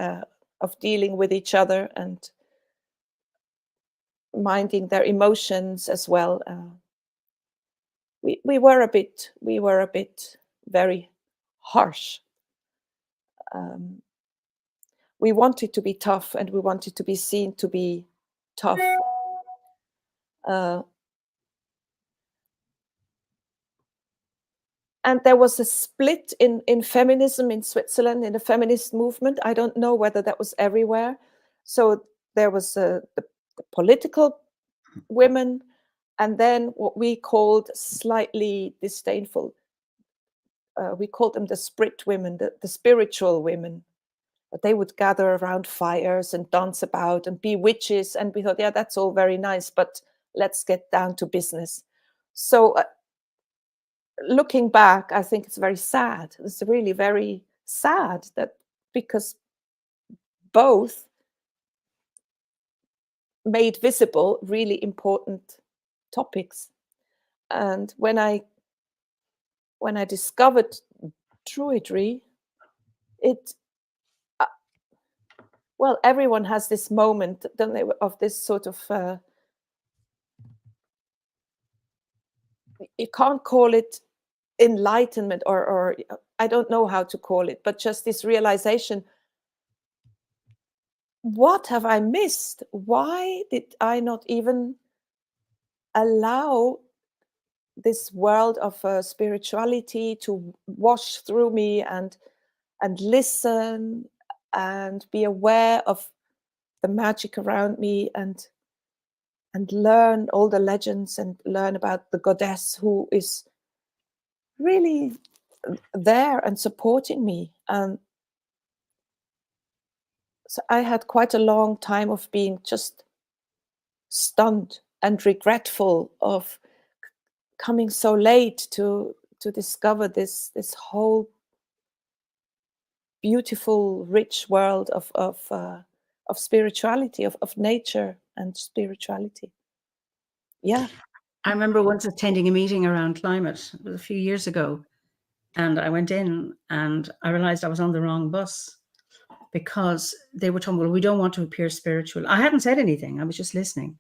B: of dealing with each other and minding their emotions as well. We were a bit very harsh. We wanted to be tough, and we wanted to be seen to be tough. And there was a split in feminism in Switzerland, in the feminist movement. I don't know whether that was everywhere. So there was the political women, and then what we called slightly disdainful, we called them the sprit women, the spiritual women. But they would gather around fires and dance about and be witches. And we thought, yeah, that's all very nice, but let's get down to business. So looking back, I think it's very sad. It's really very sad that, because both made visible really important topics. And when I discovered Druidry, it well, everyone has this moment, don't they, of this sort of you can't call it enlightenment, or I don't know how to call it, but just this realization: what have I missed? Why did I not even allow this world of spirituality to wash through me and listen and be aware of the magic around me, and learn all the legends and learn about the goddess who is really there and supporting me. So I had quite a long time of being just stunned and regretful of coming so late to discover this whole beautiful, rich world of spirituality, of nature and spirituality. Yeah.
A: I remember once attending a meeting around climate. It was a few years ago. And I went in and I realized I was on the wrong bus, because they were talking, well, we don't want to appear spiritual. I hadn't said anything. I was just listening.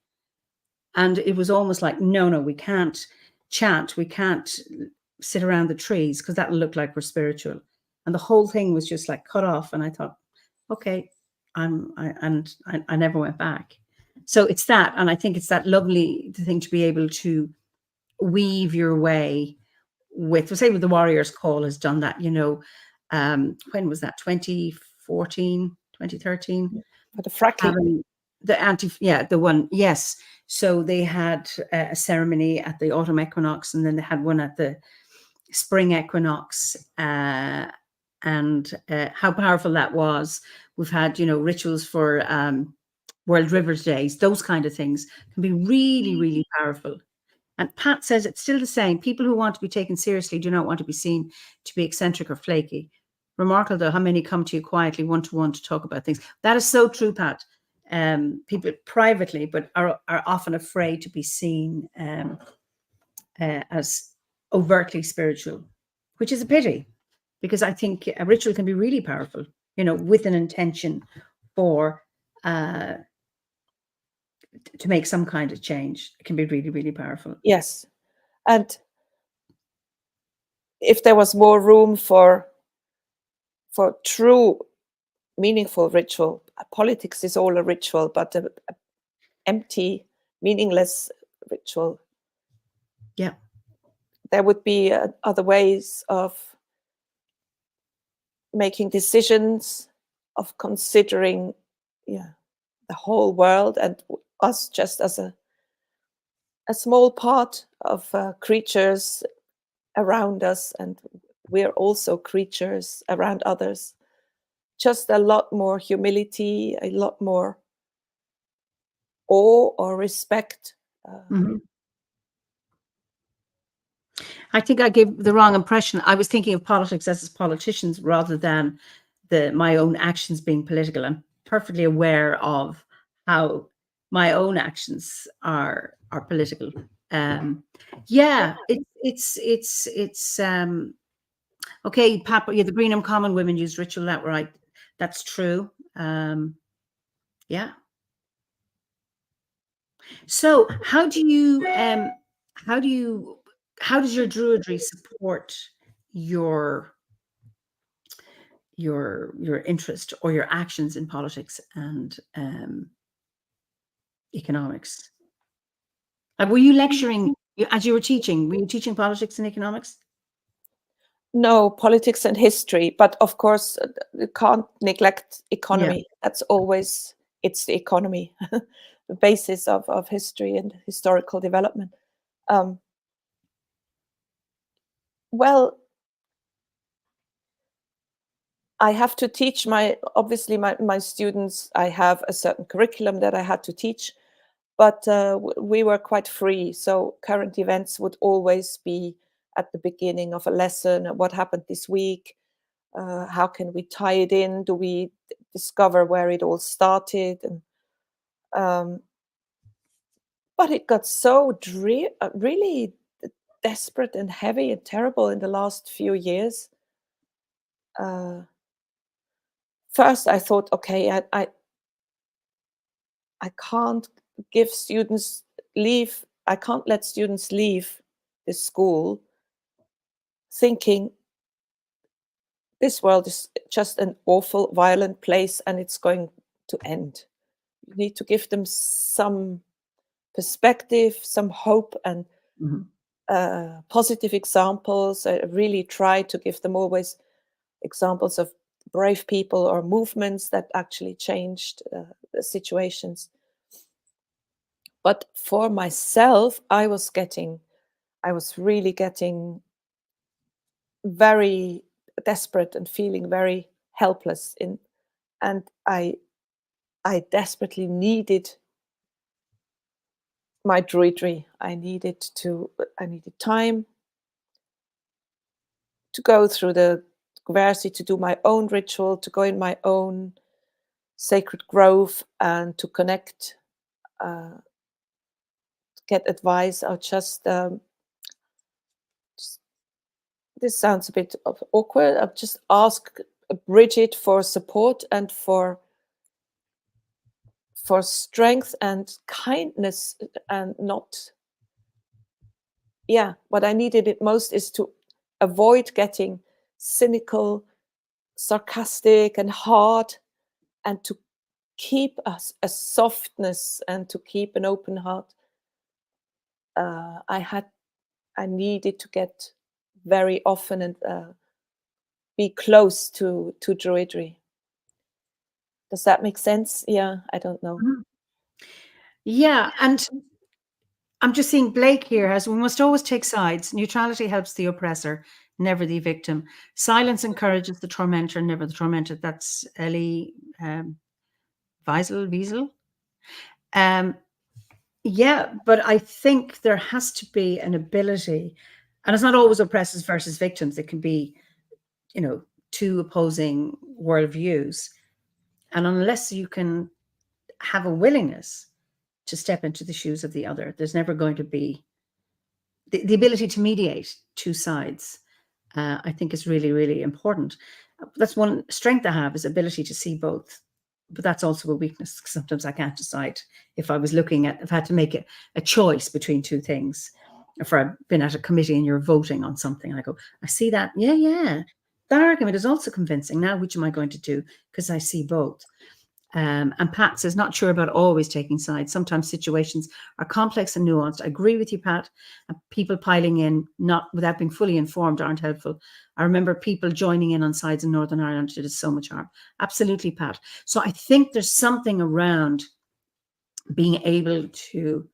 A: And it was almost like, no, we can't chant. We can't sit around the trees because that'll look like we're spiritual. And the whole thing was just like cut off. And I thought, okay, I never went back. So it's that. And I think it's that lovely thing to be able to weave your way with, say, with the Warriors Call has done that, when was that? 2014, 2013?
B: For the fracking.
A: The one, yes. So they had a ceremony at the autumn equinox, and then they had one at the spring equinox, and how powerful that was. We've had, rituals for World Rivers Days. Those kind of things can be really, really powerful. And Pat says it's still the same. People who want to be taken seriously do not want to be seen to be eccentric or flaky. Remarkable, though, how many come to you quietly, one-to-one, to talk about things. That is so true, Pat. People privately, but are often afraid to be seen as overtly spiritual, which is a pity, because I think a ritual can be really powerful, with an intention for to make some kind of change. It can be really, really powerful.
B: Yes. And if there was more room for true, meaningful ritual, politics is all a ritual, but a empty, meaningless ritual.
A: Yeah.
B: There would be other ways of making decisions, of considering the whole world and us just as a small part of creatures around us, and we're also creatures around others. Just a lot more humility, a lot more awe or respect.
A: I think I gave the wrong impression. I was thinking of politics as politicians rather than my own actions being political. I'm perfectly aware of how my own actions are political. It's okay. Papa, the Greenham Common women use ritual. That right? That's true. Yeah. So how does your Druidry support your interest or your actions in politics and economics? Were you lecturing as you were teaching? Were you teaching politics and economics?
B: No, politics and history, but of course, you can't neglect
A: Yeah.
B: economy. That's always, it's the economy, the basis of history and historical development. Um, well, I have to teach obviously my students, I have a certain curriculum that I had to teach, but we were quite free. So current events would always be at the beginning of a lesson. What happened this week? How can we tie it in? Do we discover where it all started? And but it got so really desperate and heavy and terrible in the last few years. First, I thought, okay, I can't give students leave. I can't let students leave this school thinking this world is just an awful, violent place and it's going to end. You need to give them some perspective, some hope, and positive examples. I really try to give them always examples of brave people or movements that actually changed the situations. But for myself, I was really getting very desperate and feeling very helpless and I desperately needed my druidry. I needed time to go through the Versi, to do my own ritual, to go in my own sacred grove and to connect, to get advice. Or this sounds a bit awkward. I'll just ask Bridget for support and for strength and kindness, and not, what I needed it most is to avoid getting cynical, sarcastic and hard, and to keep a softness and to keep an open heart. I needed to get very often and be close to druidry. Does that make sense? Yeah, I don't know.
A: Yeah, and I'm just seeing Blake here as we must always take sides. Neutrality helps the oppressor, never the victim. Silence encourages the tormentor, never the tormented. That's Ellie Wiesel. Yeah, but I think there has to be an ability, and it's not always oppressors versus victims. It can be, two opposing worldviews. And unless you can have a willingness to step into the shoes of the other, there's never going to be the ability to mediate two sides. I think is really, really important. That's one strength I have, is ability to see both. But that's also a weakness, because sometimes I can't decide. If I had to make a choice between two things, if I've been at a committee and you're voting on something, I go, I see that. Yeah. That argument is also convincing. Now, which am I going to do? Because I see both. And Pat says, not sure about always taking sides. Sometimes situations are complex and nuanced. I agree with you, Pat. People piling in, not without being fully informed, aren't helpful. I remember people joining in on sides in Northern Ireland did so much harm. Absolutely, Pat. So I think there's something around being able to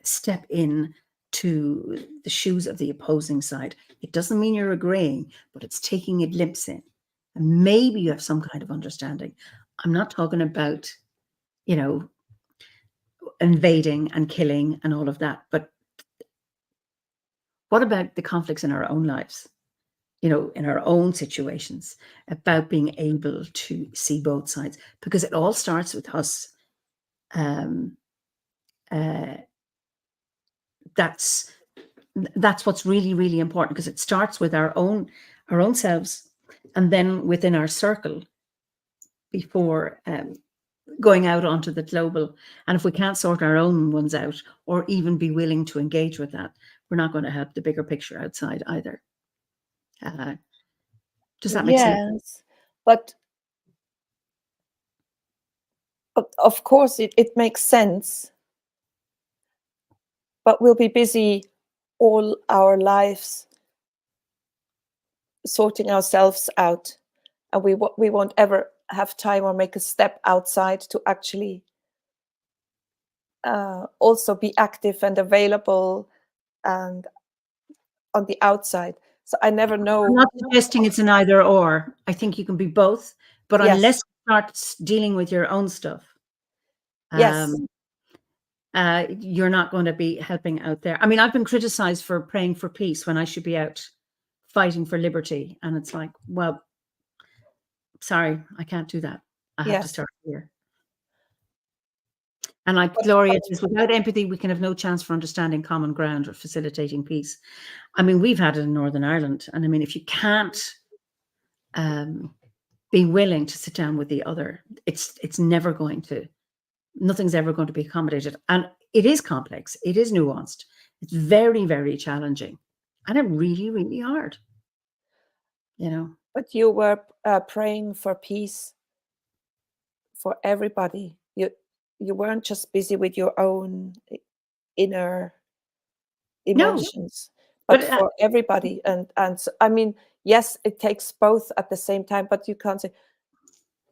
A: step in to the shoes of the opposing side. It doesn't mean you're agreeing, but it's taking a glimpse in. And maybe you have some kind of understanding. I'm not talking about, invading and killing and all of that. But what about the conflicts in our own lives, in our own situations, about being able to see both sides? Because it all starts with us. That's what's really, really important, because it starts with our own selves, and then within our circle, before going out onto the global. And if we can't sort our own ones out, or even be willing to engage with that, we're not going to help the bigger picture outside either. Does that make sense?
B: Yes, but of course it makes sense. But we'll be busy all our lives sorting ourselves out, and we won't ever have time or make a step outside to actually also be active and available and on the outside. So I never know.
A: I'm not suggesting it's an either or. I think you can be both, but
B: Yes.
A: unless you start dealing with your own stuff,
B: Yes.
A: you're not going to be helping out there. I mean, I've been criticized for praying for peace when I should be out fighting for liberty. And it's like, well, sorry, I can't do that. I have to
B: Yes.
A: start here. And like Gloria says, without empathy, we can have no chance for understanding common ground or facilitating peace. I mean, we've had it in Northern Ireland. And I mean, if you can't be willing to sit down with the other, it's never going to, nothing's ever going to be accommodated. And it is complex. It is nuanced. It's very, very challenging. And it really, really hard. You know.
B: But you were praying for peace for everybody. You weren't just busy with your own inner emotions, but for everybody. And so, I mean, yes, it takes both at the same time, but you can't say,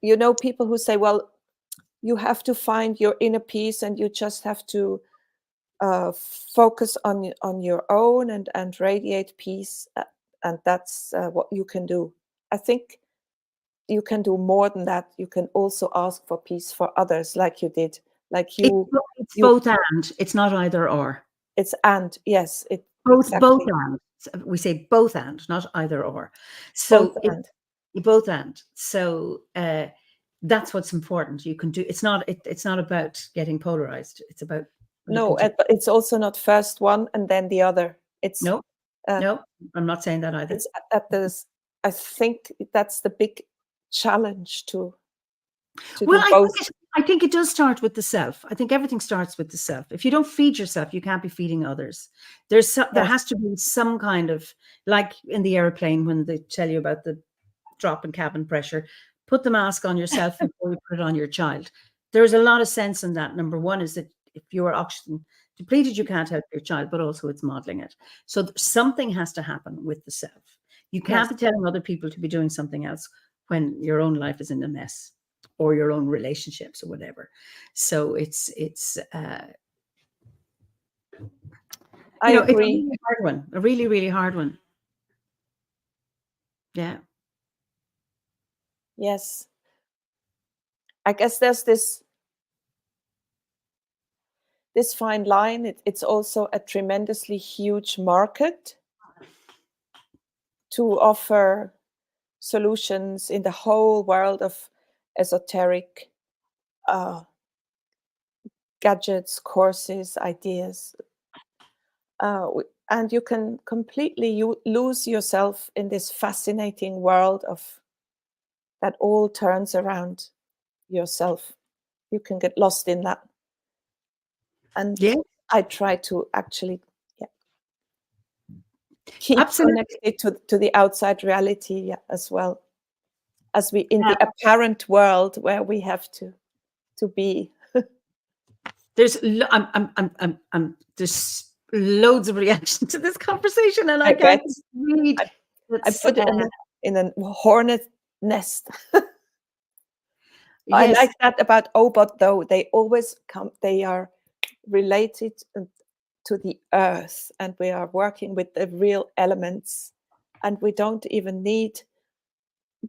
B: you know, people who say, well, you have to find your inner peace and you just have to focus on your own and radiate peace, and that's what you can do. I think you can do more than that. You can also ask for peace for others, like you did. Like you,
A: it's both and. It's not either or.
B: It's and. Yes, it
A: both
B: exactly.
A: Both and. We say both and, not either or. So both and. So that's what's important. You can do. It's not about getting polarized. It's about
B: but it's also not first one and then the other. It's
A: no. I'm not saying that either.
B: It's at this. I think that's the big challenge to do both.
A: I think it does start with the self. I think everything starts with the self. If you don't feed yourself, you can't be feeding others. There has to be some kind of, like in the airplane when they tell you about the drop in cabin pressure, put the mask on yourself before you put it on your child. There's a lot of sense in that. Number one is that if you are oxygen depleted, you can't help your child, but also it's modeling it. So something has to happen with the self. You can't be telling other people to be doing something else when your own life is in a mess, or your own relationships or whatever. So it's
B: I agree.
A: It's a really hard one. A really, really hard one. Yeah.
B: Yes. I guess there's this fine line. It's also a tremendously huge market to offer solutions in the whole world of esoteric gadgets, courses, ideas. And you can completely lose yourself in this fascinating world of that all turns around yourself. You can get lost in that. And I try to actually keep connected to the outside reality as well, as we in the apparent world where we have to be.
A: There's there's loads of reaction to this conversation, and I can't read.
B: I put it in a hornet nest. I like that about OBOT, though. They always come. They are related to the earth, and we are working with the real elements, and we don't even need.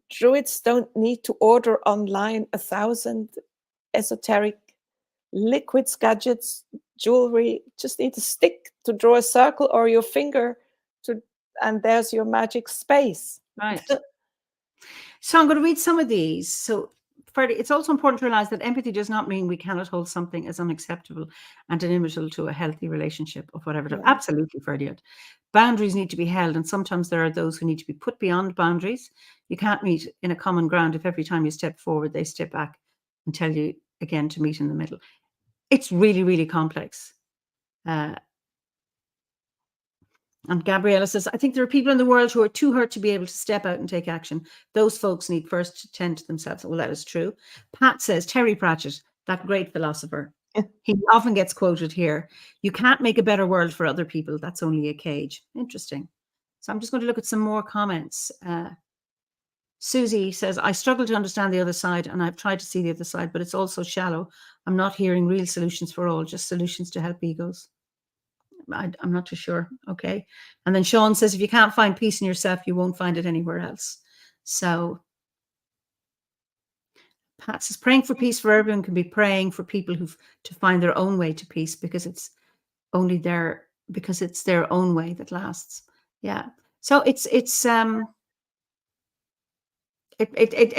B: Druids don't need to order online 1,000 esoteric liquids, gadgets, jewelry. Just need a stick to draw a circle, or your finger and there's your magic space.
A: Right. So I'm going to read some of these. So Freddie, it's also important to realize that empathy does not mean we cannot hold something as unacceptable and inimical to a healthy relationship of whatever type. Absolutely, Freddie. Boundaries need to be held, and sometimes there are those who need to be put beyond boundaries. You can't meet in a common ground if every time you step forward, they step back and tell you again to meet in the middle. It's really, really complex. And Gabriella says, I think there are people in the world who are too hurt to be able to step out and take action. Those folks need first to tend to themselves. Well, that is true. Pat says, Terry Pratchett, that great philosopher, he often gets quoted here. You can't make a better world for other people. That's only a cage. Interesting. So I'm just going to look at some more comments. Susie says, I struggle to understand the other side, and I've tried to see the other side, but it's also shallow. I'm not hearing real solutions for all, just solutions to help egos. I'm not too sure. Okay. And then Sean says, if you can't find peace in yourself, you won't find it anywhere else. So Pat says, praying for peace for everyone can be praying for people to find their own way to peace, because it's their own way that lasts. Yeah. So it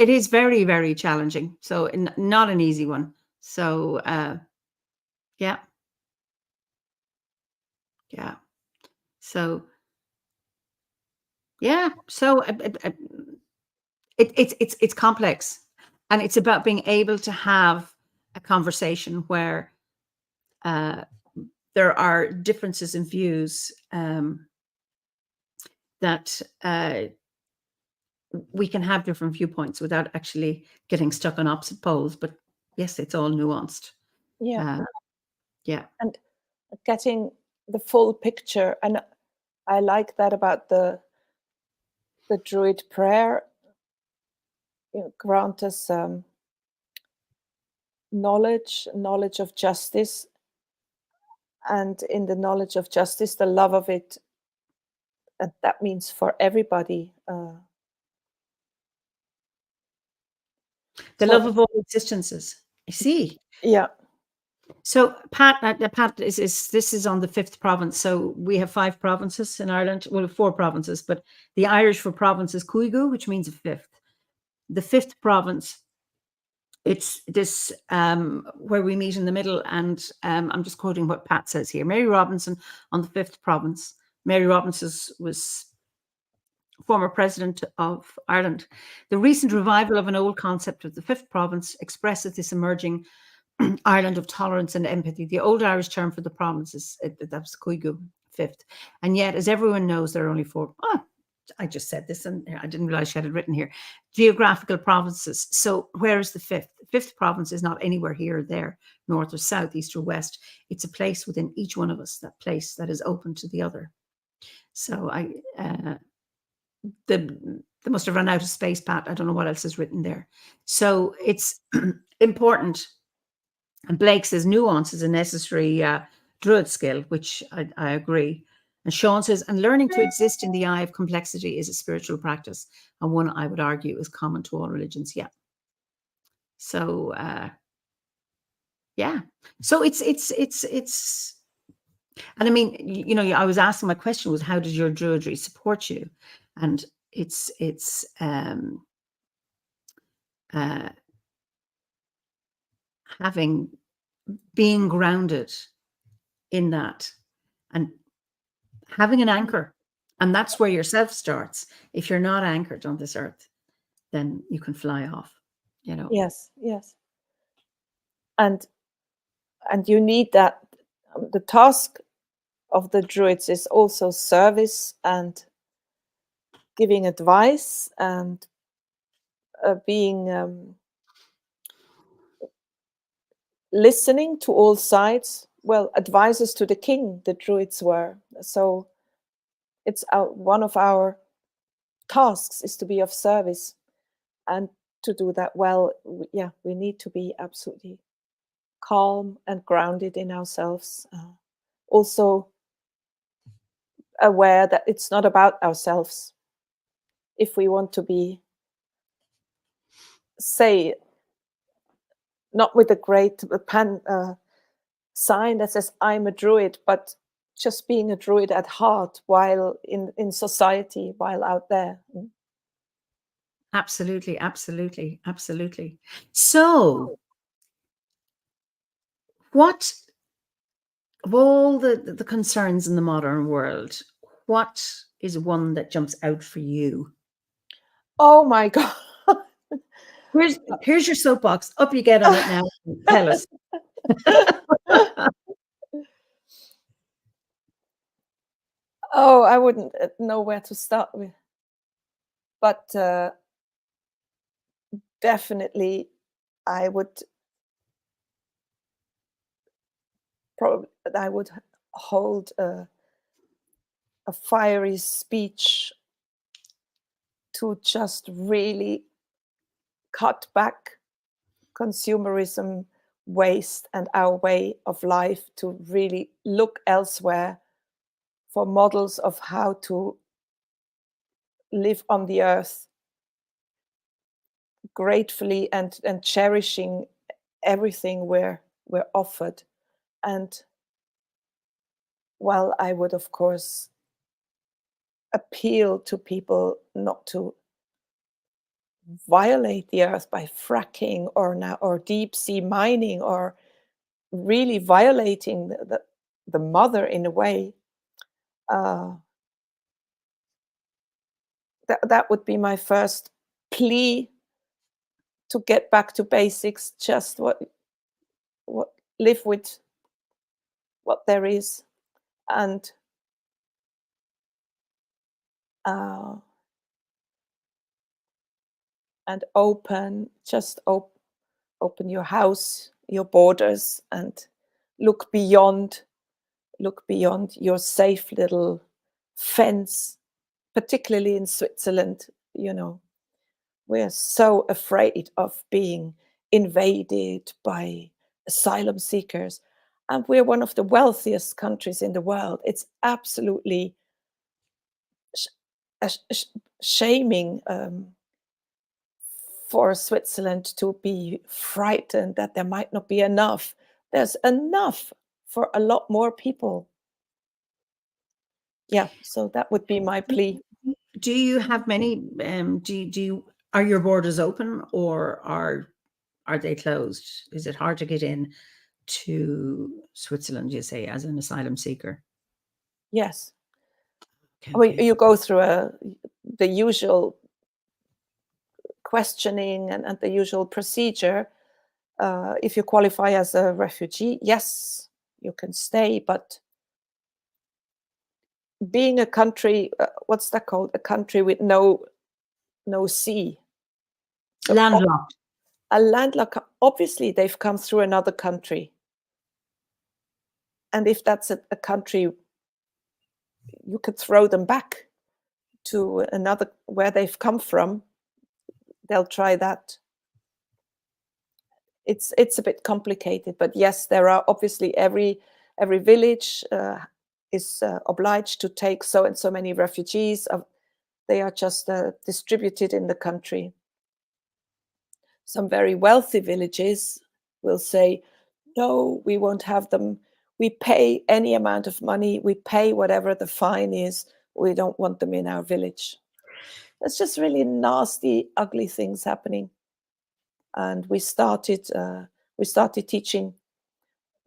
A: is very, very challenging. So not an easy one. So yeah. Yeah. So yeah. So it's complex, and it's about being able to have a conversation where there are differences in views, that we can have different viewpoints without actually getting stuck on opposite poles. But yes, it's all nuanced.
B: Yeah.
A: Yeah.
B: And getting the full picture. And I like that about the Druid prayer. Grant us knowledge of justice, and in the knowledge of justice, the love of it, and that means for everybody.
A: The love of all existences. I see.
B: Yeah.
A: So Pat, this is on the 5th province. So we have 5 provinces in Ireland. Well, 4 provinces, but the Irish for province is Cuigu, which means a 5th. The 5th province, it's this where we meet in the middle, and I'm just quoting what Pat says here. Mary Robinson on the 5th province. Mary Robinson was former president of Ireland. The recent revival of an old concept of the 5th province expresses this emerging Ireland of tolerance and empathy. The old Irish term for the province is that's Cuigu, 5th. And yet, as everyone knows, there are only 4. I just said this, and I didn't realize she had it written here. Geographical provinces. So where is the 5th? The 5th province is not anywhere here or there, north or south, east or west. It's a place within each one of us, that place that is open to the other. So they must have run out of space, Pat. I don't know what else is written there. So it's important. And Blake says nuance is a necessary druid skill, which I agree. And Sean says, and learning to exist in the eye of complexity is a spiritual practice, and one I would argue is common to all religions. Yeah. So yeah. So it's and I mean, I was asking, my question was, how does your druidry support you? And it's being grounded in that and having an anchor. And that's where yourself starts. If you're not anchored on this earth, then you can fly off,
B: Yes. And you need that. The task of the druids is also service and giving advice and being listening to all sides. Well, advisors to the king, the druids were. So it's one of our tasks is to be of service, and to do that well, we need to be absolutely calm and grounded in ourselves. Also aware that it's not about ourselves. If we want to be, say, not with a great sign that says I'm a druid, but just being a druid at heart while in society, while out there.
A: Absolutely, absolutely, absolutely. So what, of all the concerns in the modern world, what is one that jumps out for you?
B: Oh my God.
A: Here's your soapbox. Up you get on it now. Tell us.
B: Oh, I wouldn't know where to start with. But definitely, I would hold a fiery speech to just really cut back consumerism, waste, and our way of life, to really look elsewhere for models of how to live on the earth gratefully and cherishing everything we're offered. And well, I would of course appeal to people not to violate the earth by fracking or deep sea mining, or really violating the mother in a way. That would be my first plea, to get back to basics. Just what live with what there is, and uh, open your house, your borders, and look beyond your safe little fence. Particularly in Switzerland, we're so afraid of being invaded by asylum seekers, and we're one of the wealthiest countries in the world. It's absolutely shaming for Switzerland to be frightened that there might not be enough. There's enough for a lot more people. Yeah, so that would be my plea.
A: Do you have many? Are your borders open, or are they closed? Is it hard to get in to Switzerland, you say, as an asylum seeker?
B: Yes.
A: Okay.
B: Well, you go through the usual questioning and the usual procedure. If you qualify as a refugee, yes, you can stay. But being a country, what's that called? A country with no sea. So
A: Landlocked.
B: a landlocked, obviously they've come through another country. And if that's a country, you could throw them back to another where they've come from. They'll try that. It's a bit complicated, but yes, there are obviously every village is obliged to take so and so many refugees. They are just distributed in the country. Some very wealthy villages will say, no, we won't have them. We pay any amount of money. We pay whatever the fine is. We don't want them in our village. There's just really nasty, ugly things happening. And we started teaching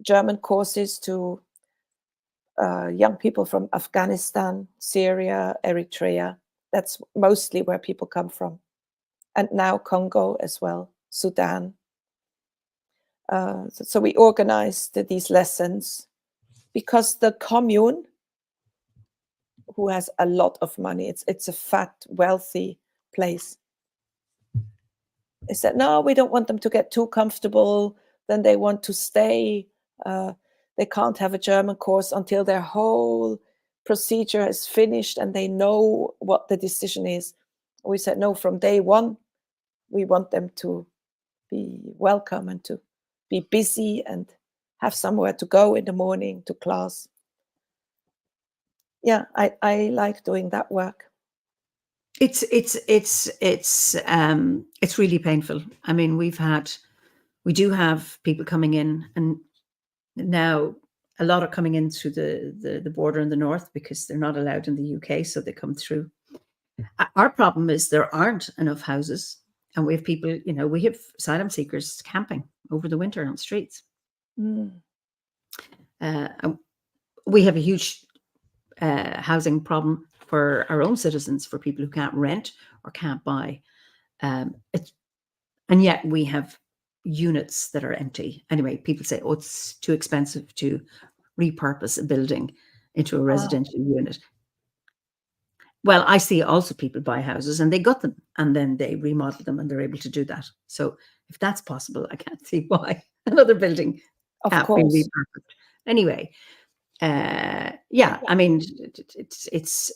B: German courses to young people from Afghanistan, Syria, Eritrea. That's mostly where people come from. And now Congo as well, Sudan. So we organized these lessons because the commune, who has a lot of money, it's a fat, wealthy place, they said, no, we don't want them to get too comfortable. Then they want to stay. They can't have a German course until their whole procedure is finished and they know what the decision is. We said, no, from day one, we want them to be welcome and to be busy and have somewhere to go in the morning to class. Yeah, I like doing that work.
A: It's really painful. I mean, we do have people coming in, and now a lot are coming in through the border in the north because they're not allowed in the UK, so they come through. Our problem is there aren't enough houses, and we have people, we have asylum seekers camping over the winter on the streets. We have a huge housing problem for our own citizens, for people who can't rent or can't buy. And yet we have units that are empty. Anyway, people say, oh, it's too expensive to repurpose a building into a residential unit. Well, I see also people buy houses and they gut them and then they remodel them, and they're able to do that. So if that's possible, I can't see why another building can't be repurposed. Anyway, yeah, I mean, it's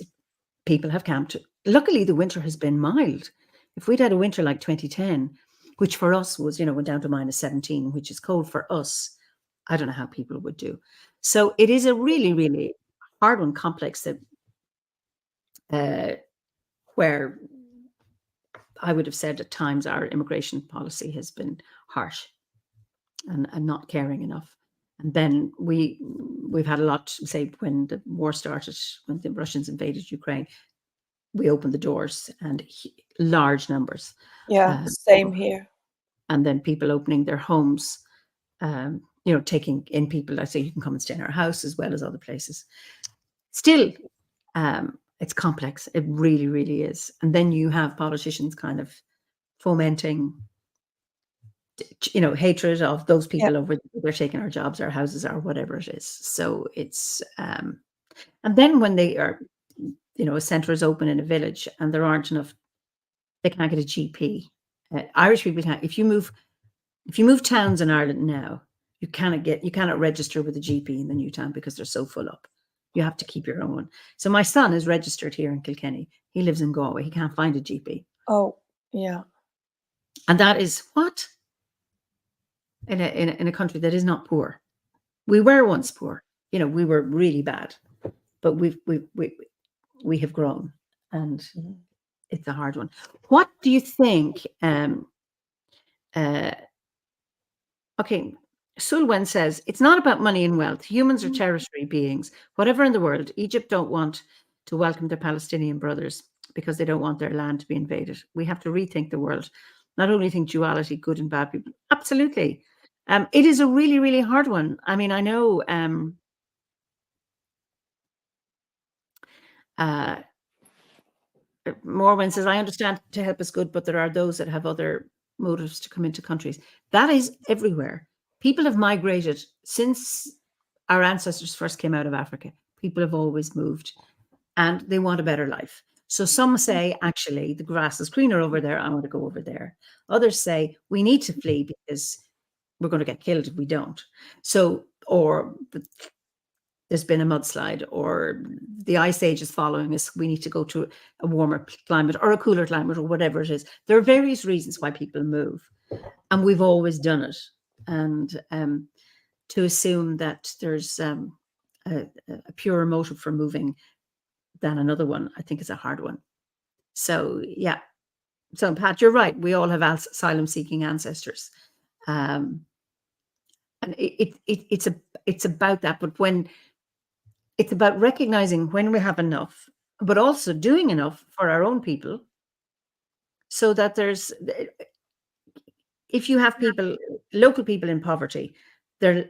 A: people have camped. Luckily, the winter has been mild. If we'd had a winter like 2010, which for us was, went down to -17, which is cold for us, I don't know how people would do. So it is a really, really hard one, complex, that where I would have said at times our immigration policy has been harsh and not caring enough. And then we've had a lot, say, when the war started, when the Russians invaded Ukraine, we opened the doors and large numbers.
B: Yeah, same here.
A: And then people opening their homes, taking in people. I say you can come and stay in our house as well as other places. Still, it's complex. It really, really is. And then you have politicians kind of fomenting, hatred of those people over they're taking our jobs, our houses, or whatever it is. So it's, and then when they are, a centre is open in a village and there aren't enough, they can't get a GP. Irish people can't. If you move towns in Ireland now, you cannot register with a GP in the new town because they're so full up. You have to keep your own. So my son is registered here in Kilkenny. He lives in Galway. He can't find a GP.
B: Oh, yeah.
A: And that is what? In a country that is not poor. We were once poor. We were really bad. But we have grown, and it's a hard one. What do you think? Okay, Sulwen says, it's not about money and wealth. Humans are territory beings. Whatever in the world, Egypt don't want to welcome their Palestinian brothers because they don't want their land to be invaded. We have to rethink the world. Not only think duality, good and bad people. Absolutely. It is a really, really hard one. I mean, I know Morwen says, I understand to help is good, but there are those that have other motives to come into countries. That is everywhere. People have migrated since our ancestors first came out of Africa. People have always moved and they want a better life. So some say, actually, the grass is greener over there. I want to go over there. Others say, we need to flee because we're going to get killed if we don't. So, or there's been a mudslide, or the ice age is following us. We need to go to a warmer climate or a cooler climate or whatever it is. There are various reasons why people move, and we've always done it. And to assume that there's a purer motive for moving than another one, I think is a hard one. So, yeah. So, Pat, you're right. We all have asylum-seeking ancestors. And it's about that. But when it's about recognizing when we have enough, but also doing enough for our own people, so that if you have local people in poverty, and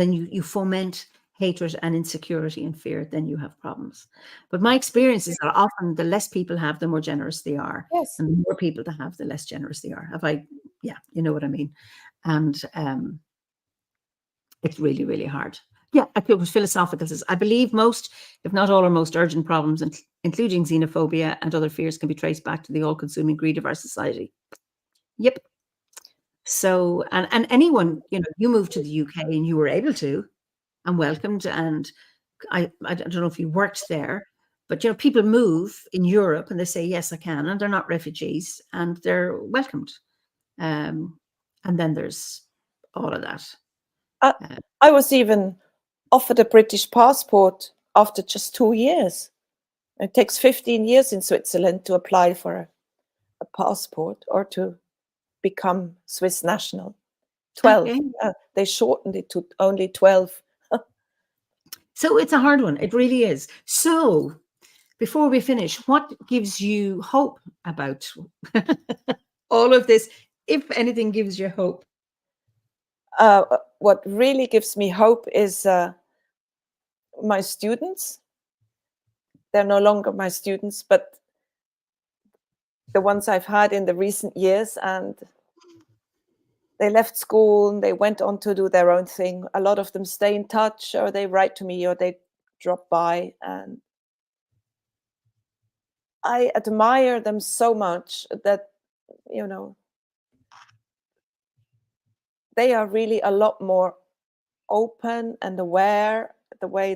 A: then you foment hatred and insecurity and fear, then you have problems. But my experience is that often the less people have, the more generous they are.
B: Yes.
A: And the more people they have, the less generous they are. Yeah, you know what I mean? And it's really, really hard. Yeah, it was philosophical. Says, I believe most, if not all, our most urgent problems, including xenophobia and other fears, can be traced back to the all-consuming greed of our society. Yep. So, and anyone, you moved to the UK and you were able to, and welcomed, and I don't know if you worked there, but people move in Europe and they say, yes, I can, and they're not refugees and they're welcomed. And then there's all of that.
B: I was even offered a British passport after just 2 years. It takes 15 years in Switzerland to apply for a passport or to become Swiss national. 12.
A: Okay.
B: They shortened it to only 12.
A: So it's a hard one. It really is. So before we finish, what gives you hope about all of this, if anything gives you hope?
B: What really gives me hope is my students. They're no longer my students, but the ones I've had in the recent years, and they left school and they went on to do their own thing. A lot of them stay in touch, or they write to me, or they drop by, and I admire them so much that, they are really a lot more open and aware. the way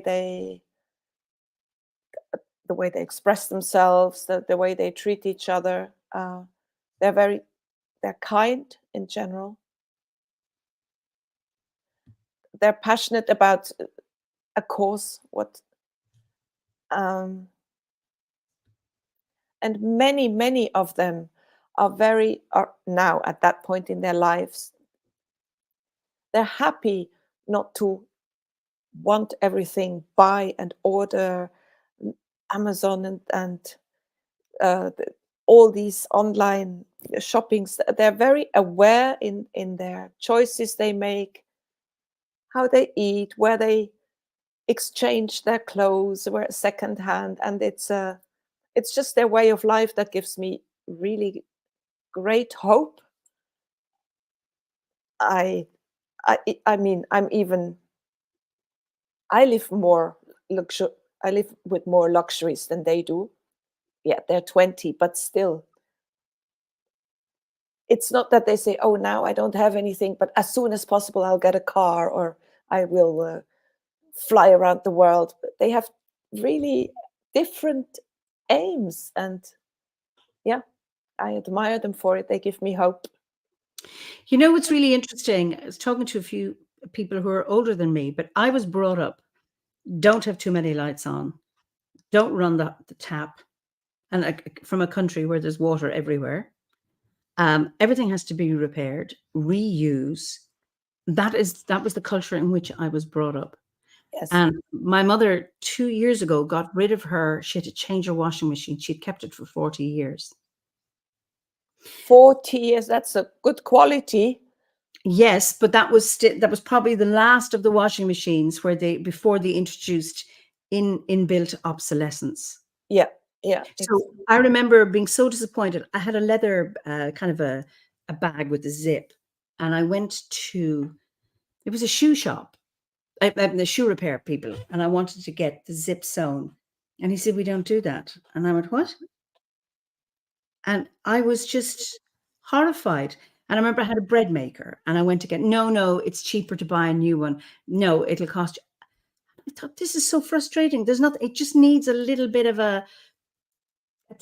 B: they express themselves, the way they treat each other. They're kind in general. They're passionate about a cause. Um, and many of them are now at that point in their lives. They're happy not to want everything, buy and order Amazon and all these online shoppings. They're very aware in their choices they make, how they eat, where they exchange their clothes, where secondhand, and it's just their way of life that gives me really great hope. I mean, I live more I live with more luxuries than they do. Yeah, they're 20, but still, it's not that they say, "Oh, now I don't have anything, but as soon as possible I'll get a car or I will fly around the world." But they have really different aims, and yeah, I admire them for it. They give me hope.
A: You know what's really interesting? I was talking to a few people who are older than me, but I was brought up, don't have too many lights on, don't run the tap, and from a country where there's water everywhere. Everything has to be repaired, reuse. That was the culture in which I was brought up.
B: Yes.
A: And my mother 2 years ago got rid of she had to change her washing machine. She'd kept it for 40 years.
B: 40 years, that's a good quality.
A: Yes, but that was probably the last of the washing machines before they introduced inbuilt obsolescence.
B: Yeah.
A: So I remember being so disappointed. I had a leather kind of a bag with a zip, and I went to, it was a shoe shop, the shoe repair people, and I wanted to get the zip sewn. And he said, "We don't do that." And I went, "What?" And I was just horrified. And I remember I had a bread maker, and I went to get, no, it's cheaper to buy a new one. No, it'll cost you. I thought, this is so frustrating. There's nothing, it just needs a little bit of a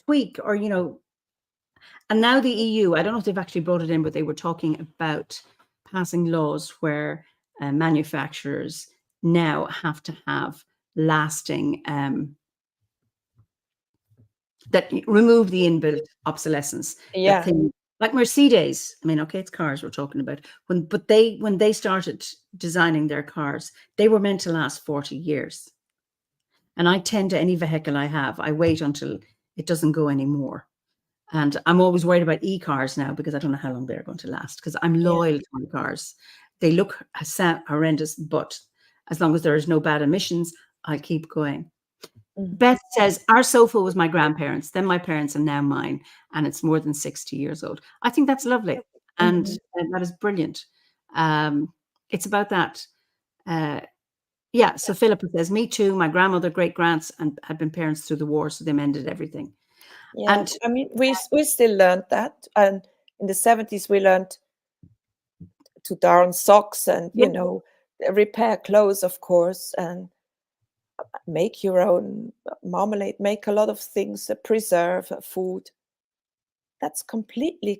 A: tweak, or, and now the EU, I don't know if they've actually brought it in, but they were talking about passing laws where manufacturers now have to have lasting, that remove the inbuilt obsolescence.
B: Yeah.
A: Like Mercedes. I mean, okay, it's cars we're talking about. When they started designing their cars, they were meant to last 40 years. And I tend to, any vehicle I have, I wait until it doesn't go anymore. And I'm always worried about e-cars now because I don't know how long they're going to last, because I'm loyal to my cars. They look horrendous, but as long as there is no bad emissions, I'll keep going. Beth says, our sofa was my grandparents', then my parents', and now mine, and it's more than 60 years old. I think that's lovely, and that is brilliant. It's about that. Yeah, so Philippa says, me too. My grandmother, great-grands, and had been parents through the war, so they mended everything.
B: Yeah,
A: And
B: I mean, we still learned that, and in the 70s we learned to darn socks and repair clothes, of course, and make your own marmalade, make a lot of things, preserve food. That's completely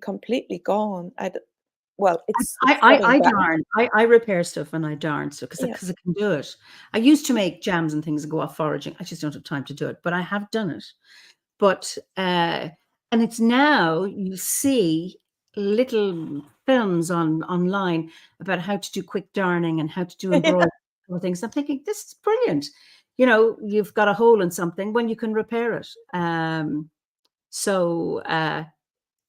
B: gone. It's
A: I darn. I repair stuff and I darn stuff because I can do it. I used to make jams and things and go off foraging. I just don't have time to do it, but I have done it. But and it's now you see little films online about how to do quick darning and how to do embroidery things. I'm thinking, this is brilliant. You've got a hole in something when you can repair it. So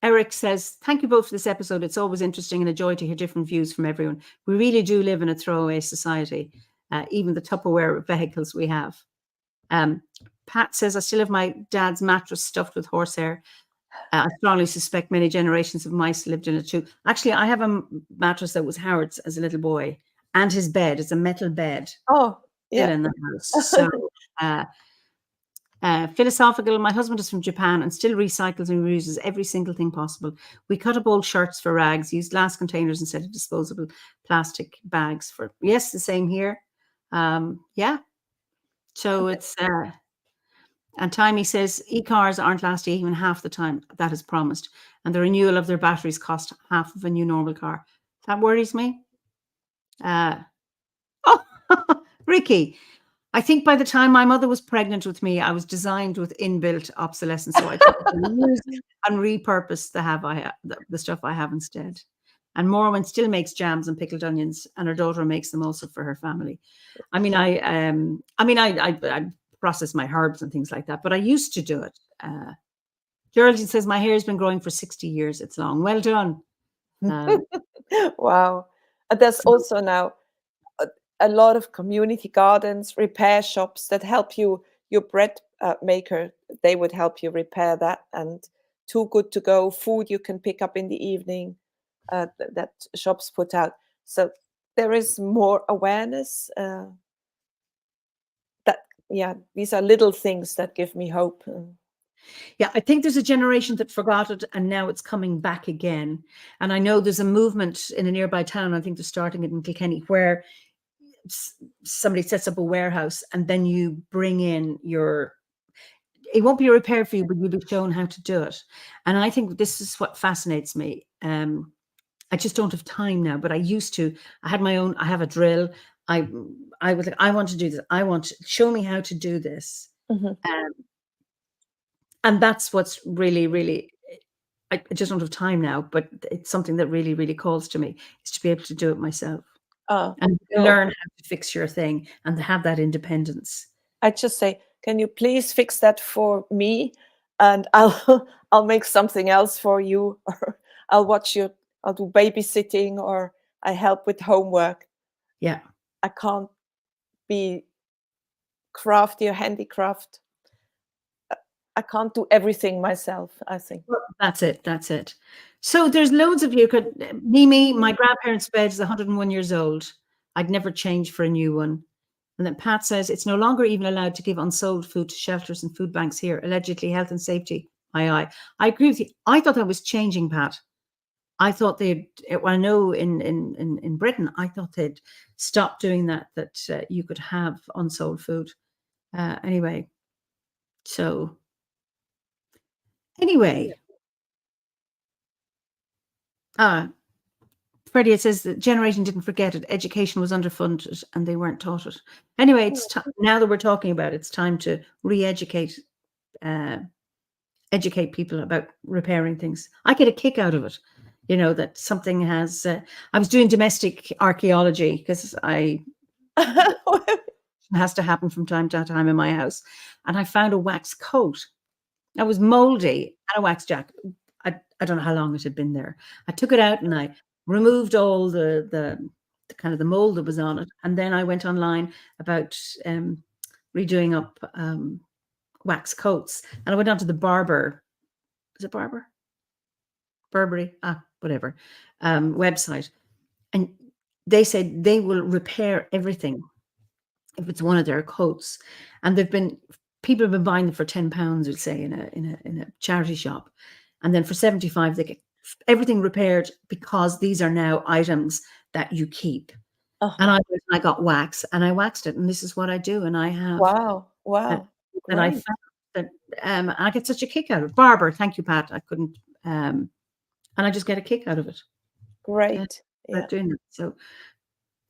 A: Eric says, thank you both for this episode. It's always interesting and a joy to hear different views from everyone. We really do live in a throwaway society, even the Tupperware vehicles we have. Pat says, I still have my dad's mattress stuffed with horsehair. I strongly suspect many generations of mice lived in it too. Actually, I have a mattress that was Howard's as a little boy, and his bed. It's a metal bed.
B: Oh, yeah.
A: Still in the house. So, philosophical, my husband is from Japan and still recycles and reuses every single thing possible. We cut up old shirts for rags, use glass containers instead of disposable plastic bags for, yes, the same here. Yeah. So it's and Timey says e-cars aren't lasting even half the time that is promised, and the renewal of their batteries cost half of a new normal car. That worries me. Oh, Ricky, I think by the time my mother was pregnant with me, I was designed with inbuilt obsolescence, so I tried to use and repurpose the stuff I have instead. And Morwen still makes jams and pickled onions, and her daughter makes them also for her family. I mean, I process my herbs and things like that, but I used to do it. Geraldine says my hair has been growing for 60 years. It's long. Well done.
B: Wow. And there's also now a lot of community gardens, repair shops that help you. Your bread maker, they would help you repair that. And Too Good to Go food you can pick up in the evening that shops put out. So there is more awareness. These are little things that give me hope.
A: Yeah, I think there's a generation that forgot it and now it's coming back again. And I know there's a movement in a nearby town, I think they're starting it in Kilkenny, where somebody sets up a warehouse and then you bring in it won't be repaired for you, but you'll be shown how to do it. And I think this is what fascinates me. I just don't have time now, but I used to. I have a drill. I was like, I want to do this. I want to show me how to do this. And that's what's really, really, I just don't have time now, but it's something that really, really calls to me, is to be able to do it myself and learn how to fix your thing and to have that independence.
B: I just say, can you please fix that for me? And I'll make something else for you, or I'll do babysitting, or I help with homework.
A: Yeah.
B: I can't be crafty or handicraft. I can't do everything myself, I think.
A: Well, that's it. So there's loads of you. Mimi, my grandparents' bed is 101 years old. I'd never change for a new one. And then Pat says it's no longer even allowed to give unsold food to shelters and food banks here. Allegedly, health and safety. I agree with you. I thought that was changing, Pat. I thought I know in Britain, I thought they'd stop doing that you could have unsold food. Anyway. Freddie, it says the generation didn't forget it. Education was underfunded and they weren't taught it. Anyway, it's now that we're talking about it, it's time to re-educate educate people about repairing things. I get a kick out of it, that something has. I was doing domestic archaeology because it has to happen from time to time in my house, and I found a wax coat that was moldy and a wax jacket. I don't know how long it had been there. I took it out and I removed all the kind of the mold that was on it, and then I went online about redoing up wax coats, and I went onto the Barber. Is it Barber? Burberry, whatever website, and they said they will repair everything if it's one of their coats, and people have been buying them for £10, we'll say in a charity shop, and then for 75 they get everything repaired because these are now items that you keep. And I got wax and I waxed it, and this is what I do, and I have
B: wow
A: and I found that I get such a kick out of it. Barber, thank you, Pat. I couldn't and I just get a kick out of it.
B: Great.
A: Doing it. So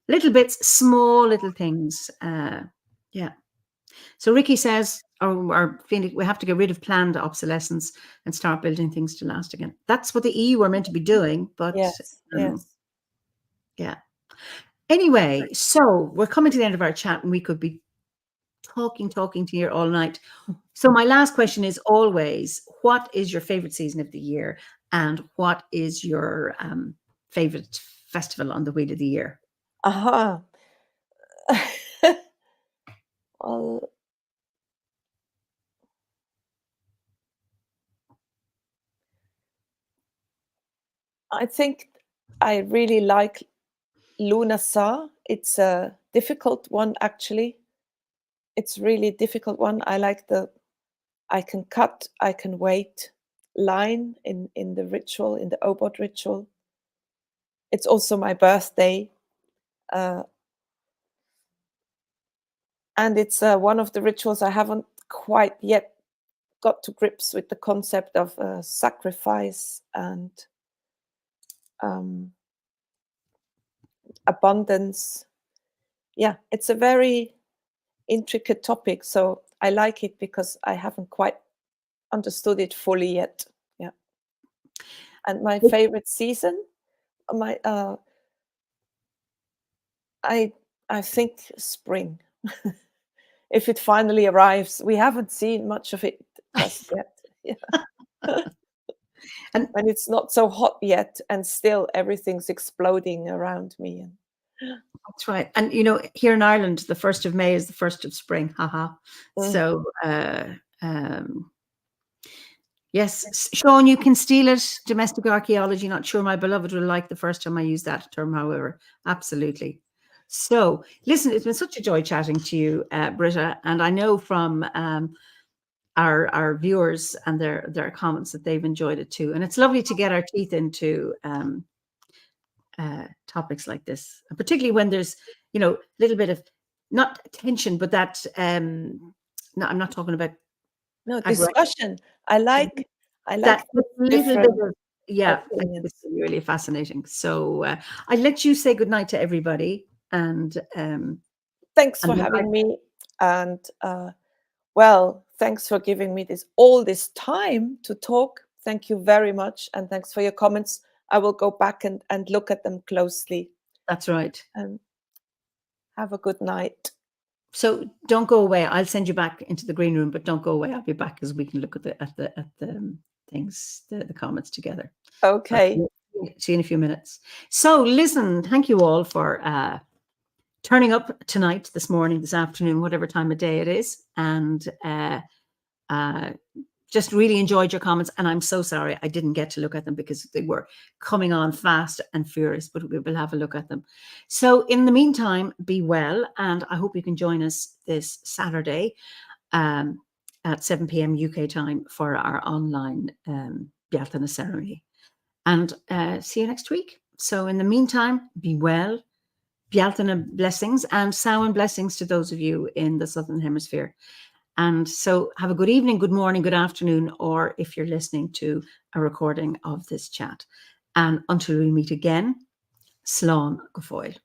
A: little bits, small little things. Yeah. So Ricky says, or Phoenix, we have to get rid of planned obsolescence and start building things to last again. That's what the EU are meant to be doing, but
B: yes.
A: Yeah. Anyway, so we're coming to the end of our chat, and we could be talking to you all night. So my last question is always, what is your favorite season of the year, and what is your favorite festival on the Wheel of the Year?
B: Well, I think I really like Lunasa. It's a difficult one, actually. It's really difficult one. I like I can cut, I can wait line in the ritual, in the Obot ritual. It's also my birthday. And it's one of the rituals I haven't quite yet got to grips with the concept of sacrifice and abundance. Yeah, it's a very intricate topic, so I like it because I haven't quite understood it fully yet. Yeah. And my favorite season, my I think spring. If it finally arrives, we haven't seen much of it just yet. Yeah.
A: And
B: when it's not so hot yet, and still everything's exploding around me. And
A: that's right. And you know, here in Ireland, the 1st of May is the 1st of spring. Haha. So yes, Sean, you can steal it. Domestic archaeology. Not sure my beloved will like the first time I use that term, however. Absolutely. So listen, it's been such a joy chatting to you, Britta. And I know from our viewers and their comments that they've enjoyed it too. And it's lovely to get our teeth into topics like this, and particularly when there's, you know, a little bit of not tension, but that no, I'm not talking about
B: discussion. I like
A: that little bit of, yeah, I think
B: opinions.
A: it's really fascinating. So I'll let you say goodnight to everybody, and
B: thanks for having me, and well, thanks for giving me all this time to talk. Thank you very much, and thanks for your comments. I will go back and look at them closely.
A: That's right.
B: And have a good night.
A: So don't go away. I'll send you back into the green room, but don't go away. I'll be back as we can look at the things, the comments together.
B: Okay.
A: See you in a few minutes. So listen, thank you all for turning up tonight, this morning, this afternoon, whatever time of day it is, and just really enjoyed your comments. And I'm so sorry I didn't get to look at them because they were coming on fast and furious, but we will have a look at them. So in the meantime, be well, and I hope you can join us this Saturday at 7 p.m. UK time for our online Bealtaine ceremony. And see you next week. So in the meantime, be well, Bealtaine blessings, and Samhain blessings to those of you in the Southern Hemisphere. And so have a good evening, good morning, good afternoon, or if you're listening to a recording of this chat. And until we meet again, Slán go fóill.